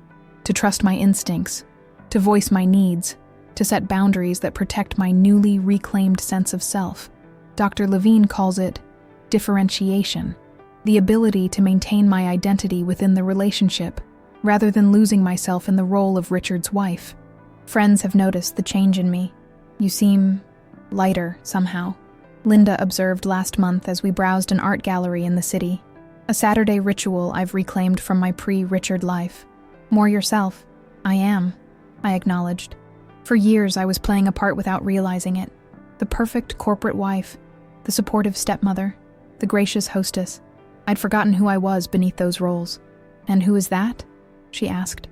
to trust my instincts, to voice my needs, to set boundaries that protect my newly reclaimed sense of self. Dr. Levine calls it differentiation, the ability to maintain my identity within the relationship, rather than losing myself in the role of Richard's wife. Friends have noticed the change in me. "You seem lighter, somehow," Linda observed last month as we browsed an art gallery in the city. "A Saturday ritual I've reclaimed from my pre-Richard life." "More yourself." "I am," I acknowledged. For years I was playing a part without realizing it. The perfect corporate wife, the supportive stepmother, the gracious hostess. I'd forgotten who I was beneath those roles. "And who is that?" she asked.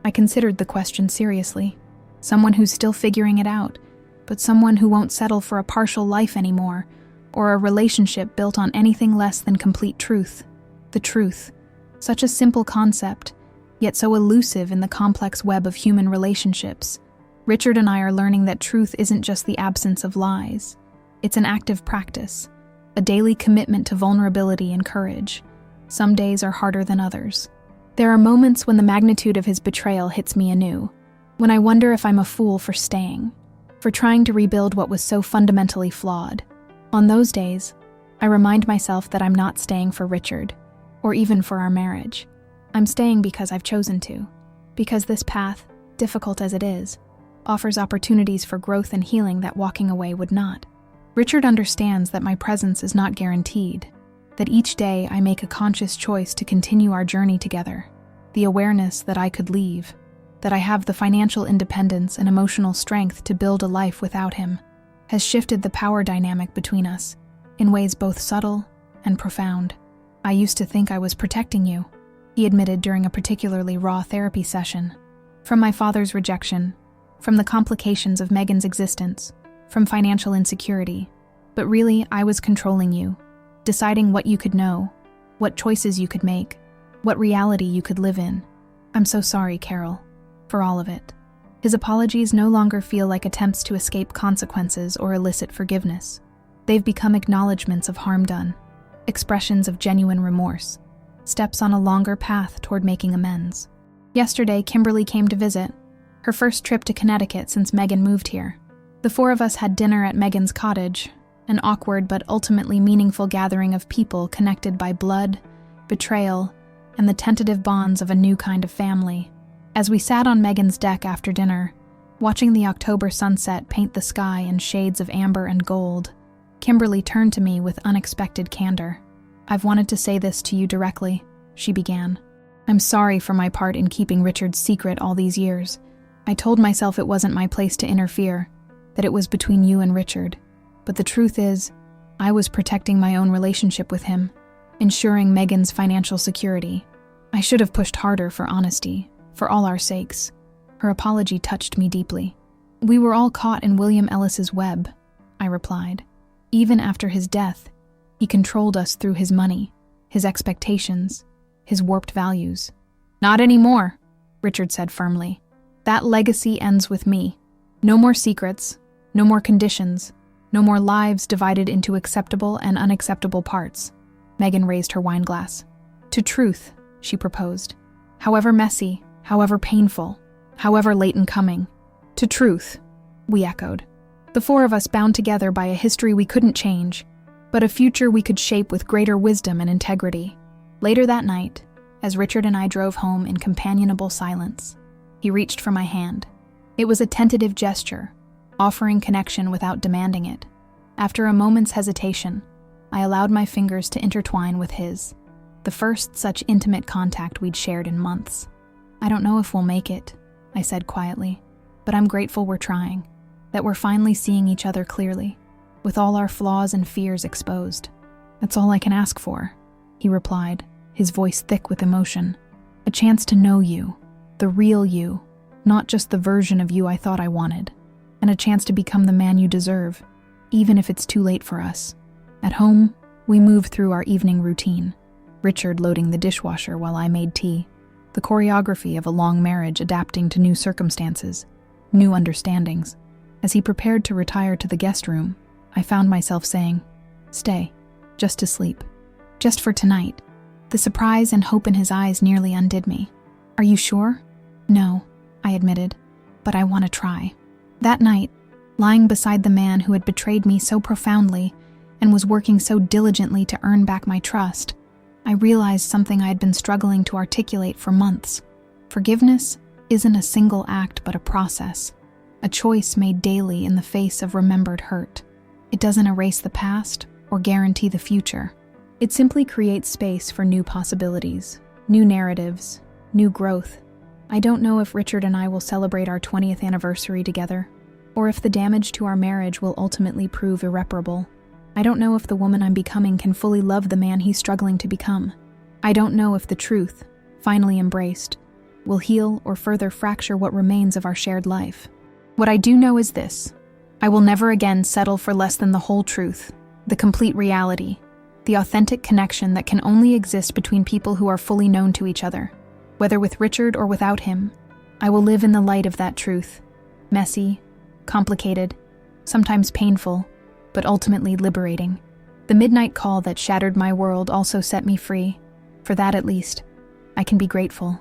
I considered the question seriously. Someone who's still figuring it out, but someone who won't settle for a partial life anymore, or a relationship built on anything less than complete truth. The truth. Such a simple concept, yet so elusive in the complex web of human relationships. Richard and I are learning that truth isn't just the absence of lies. It's an active practice, a daily commitment to vulnerability and courage. Some days are harder than others. There are moments when the magnitude of his betrayal hits me anew, when I wonder if I'm a fool for staying, for trying to rebuild what was so fundamentally flawed. On those days, I remind myself that I'm not staying for Richard, or even for our marriage. I'm staying because I've chosen to, because this path, difficult as it is, offers opportunities for growth and healing that walking away would not. Richard understands that my presence is not guaranteed, that each day I make a conscious choice to continue our journey together. The awareness that I could leave, that I have the financial independence and emotional strength to build a life without him, has shifted the power dynamic between us in ways both subtle and profound. I used to think I was protecting you, he admitted during a particularly raw therapy session. From my father's rejection, from the complications of Megan's existence, from financial insecurity. But really, I was controlling you, deciding what you could know, what choices you could make, what reality you could live in. I'm so sorry, Carol, for all of it. His apologies no longer feel like attempts to escape consequences or elicit forgiveness. They've become acknowledgments of harm done, expressions of genuine remorse, steps on a longer path toward making amends. Yesterday, Kimberly came to visit, her first trip to Connecticut since Megan moved here. The four of us had dinner at Megan's cottage, an awkward but ultimately meaningful gathering of people connected by blood, betrayal, and the tentative bonds of a new kind of family. As we sat on Megan's deck after dinner, watching the October sunset paint the sky in shades of amber and gold, Kimberly turned to me with unexpected candor. "I've wanted to say this to you directly," she began. "I'm sorry for my part in keeping Richard's secret all these years. I told myself it wasn't my place to interfere, that it was between you and Richard. But the truth is, I was protecting my own relationship with him, ensuring Megan's financial security. I should have pushed harder for honesty, for all our sakes." Her apology touched me deeply. "We were all caught in William Ellis's web," I replied. "Even after his death, he controlled us through his money, his expectations, his warped values." "Not anymore," Richard said firmly. "That legacy ends with me. No more secrets, no more conditions, no more lives divided into acceptable and unacceptable parts." Megan raised her wine glass. "To truth," she proposed. "However messy, however painful, however late in coming. To truth," we echoed. The four of us bound together by a history we couldn't change, but a future we could shape with greater wisdom and integrity. Later that night, as Richard and I drove home in companionable silence, he reached for my hand. It was a tentative gesture, offering connection without demanding it. After a moment's hesitation, I allowed my fingers to intertwine with his, the first such intimate contact we'd shared in months. "I don't know if we'll make it," I said quietly, "but I'm grateful we're trying, that we're finally seeing each other clearly, with all our flaws and fears exposed. That's all I can ask for," he replied, his voice thick with emotion. "A chance to know you, the real you, not just the version of you I thought I wanted, and a chance to become the man you deserve, even if it's too late for us." At home, we moved through our evening routine, Richard loading the dishwasher while I made tea, the choreography of a long marriage adapting to new circumstances, new understandings. As he prepared to retire to the guest room, I found myself saying, "Stay, just to sleep, just for tonight." The surprise and hope in his eyes nearly undid me. "Are you sure?" "No," I admitted, "but I want to try." That night, lying beside the man who had betrayed me so profoundly and was working so diligently to earn back my trust, I realized something I had been struggling to articulate for months. Forgiveness isn't a single act but a process, a choice made daily in the face of remembered hurt. It doesn't erase the past or guarantee the future. It simply creates space for new possibilities, new narratives, new growth. I don't know if Richard and I will celebrate our 20th anniversary together, or if the damage to our marriage will ultimately prove irreparable. I don't know if the woman I'm becoming can fully love the man he's struggling to become. I don't know if the truth, finally embraced, will heal or further fracture what remains of our shared life. What I do know is this: I will never again settle for less than the whole truth, the complete reality, the authentic connection that can only exist between people who are fully known to each other. Whether with Richard or without him, I will live in the light of that truth. Messy, complicated, sometimes painful, but ultimately liberating. The midnight call that shattered my world also set me free. For that, at least, I can be grateful.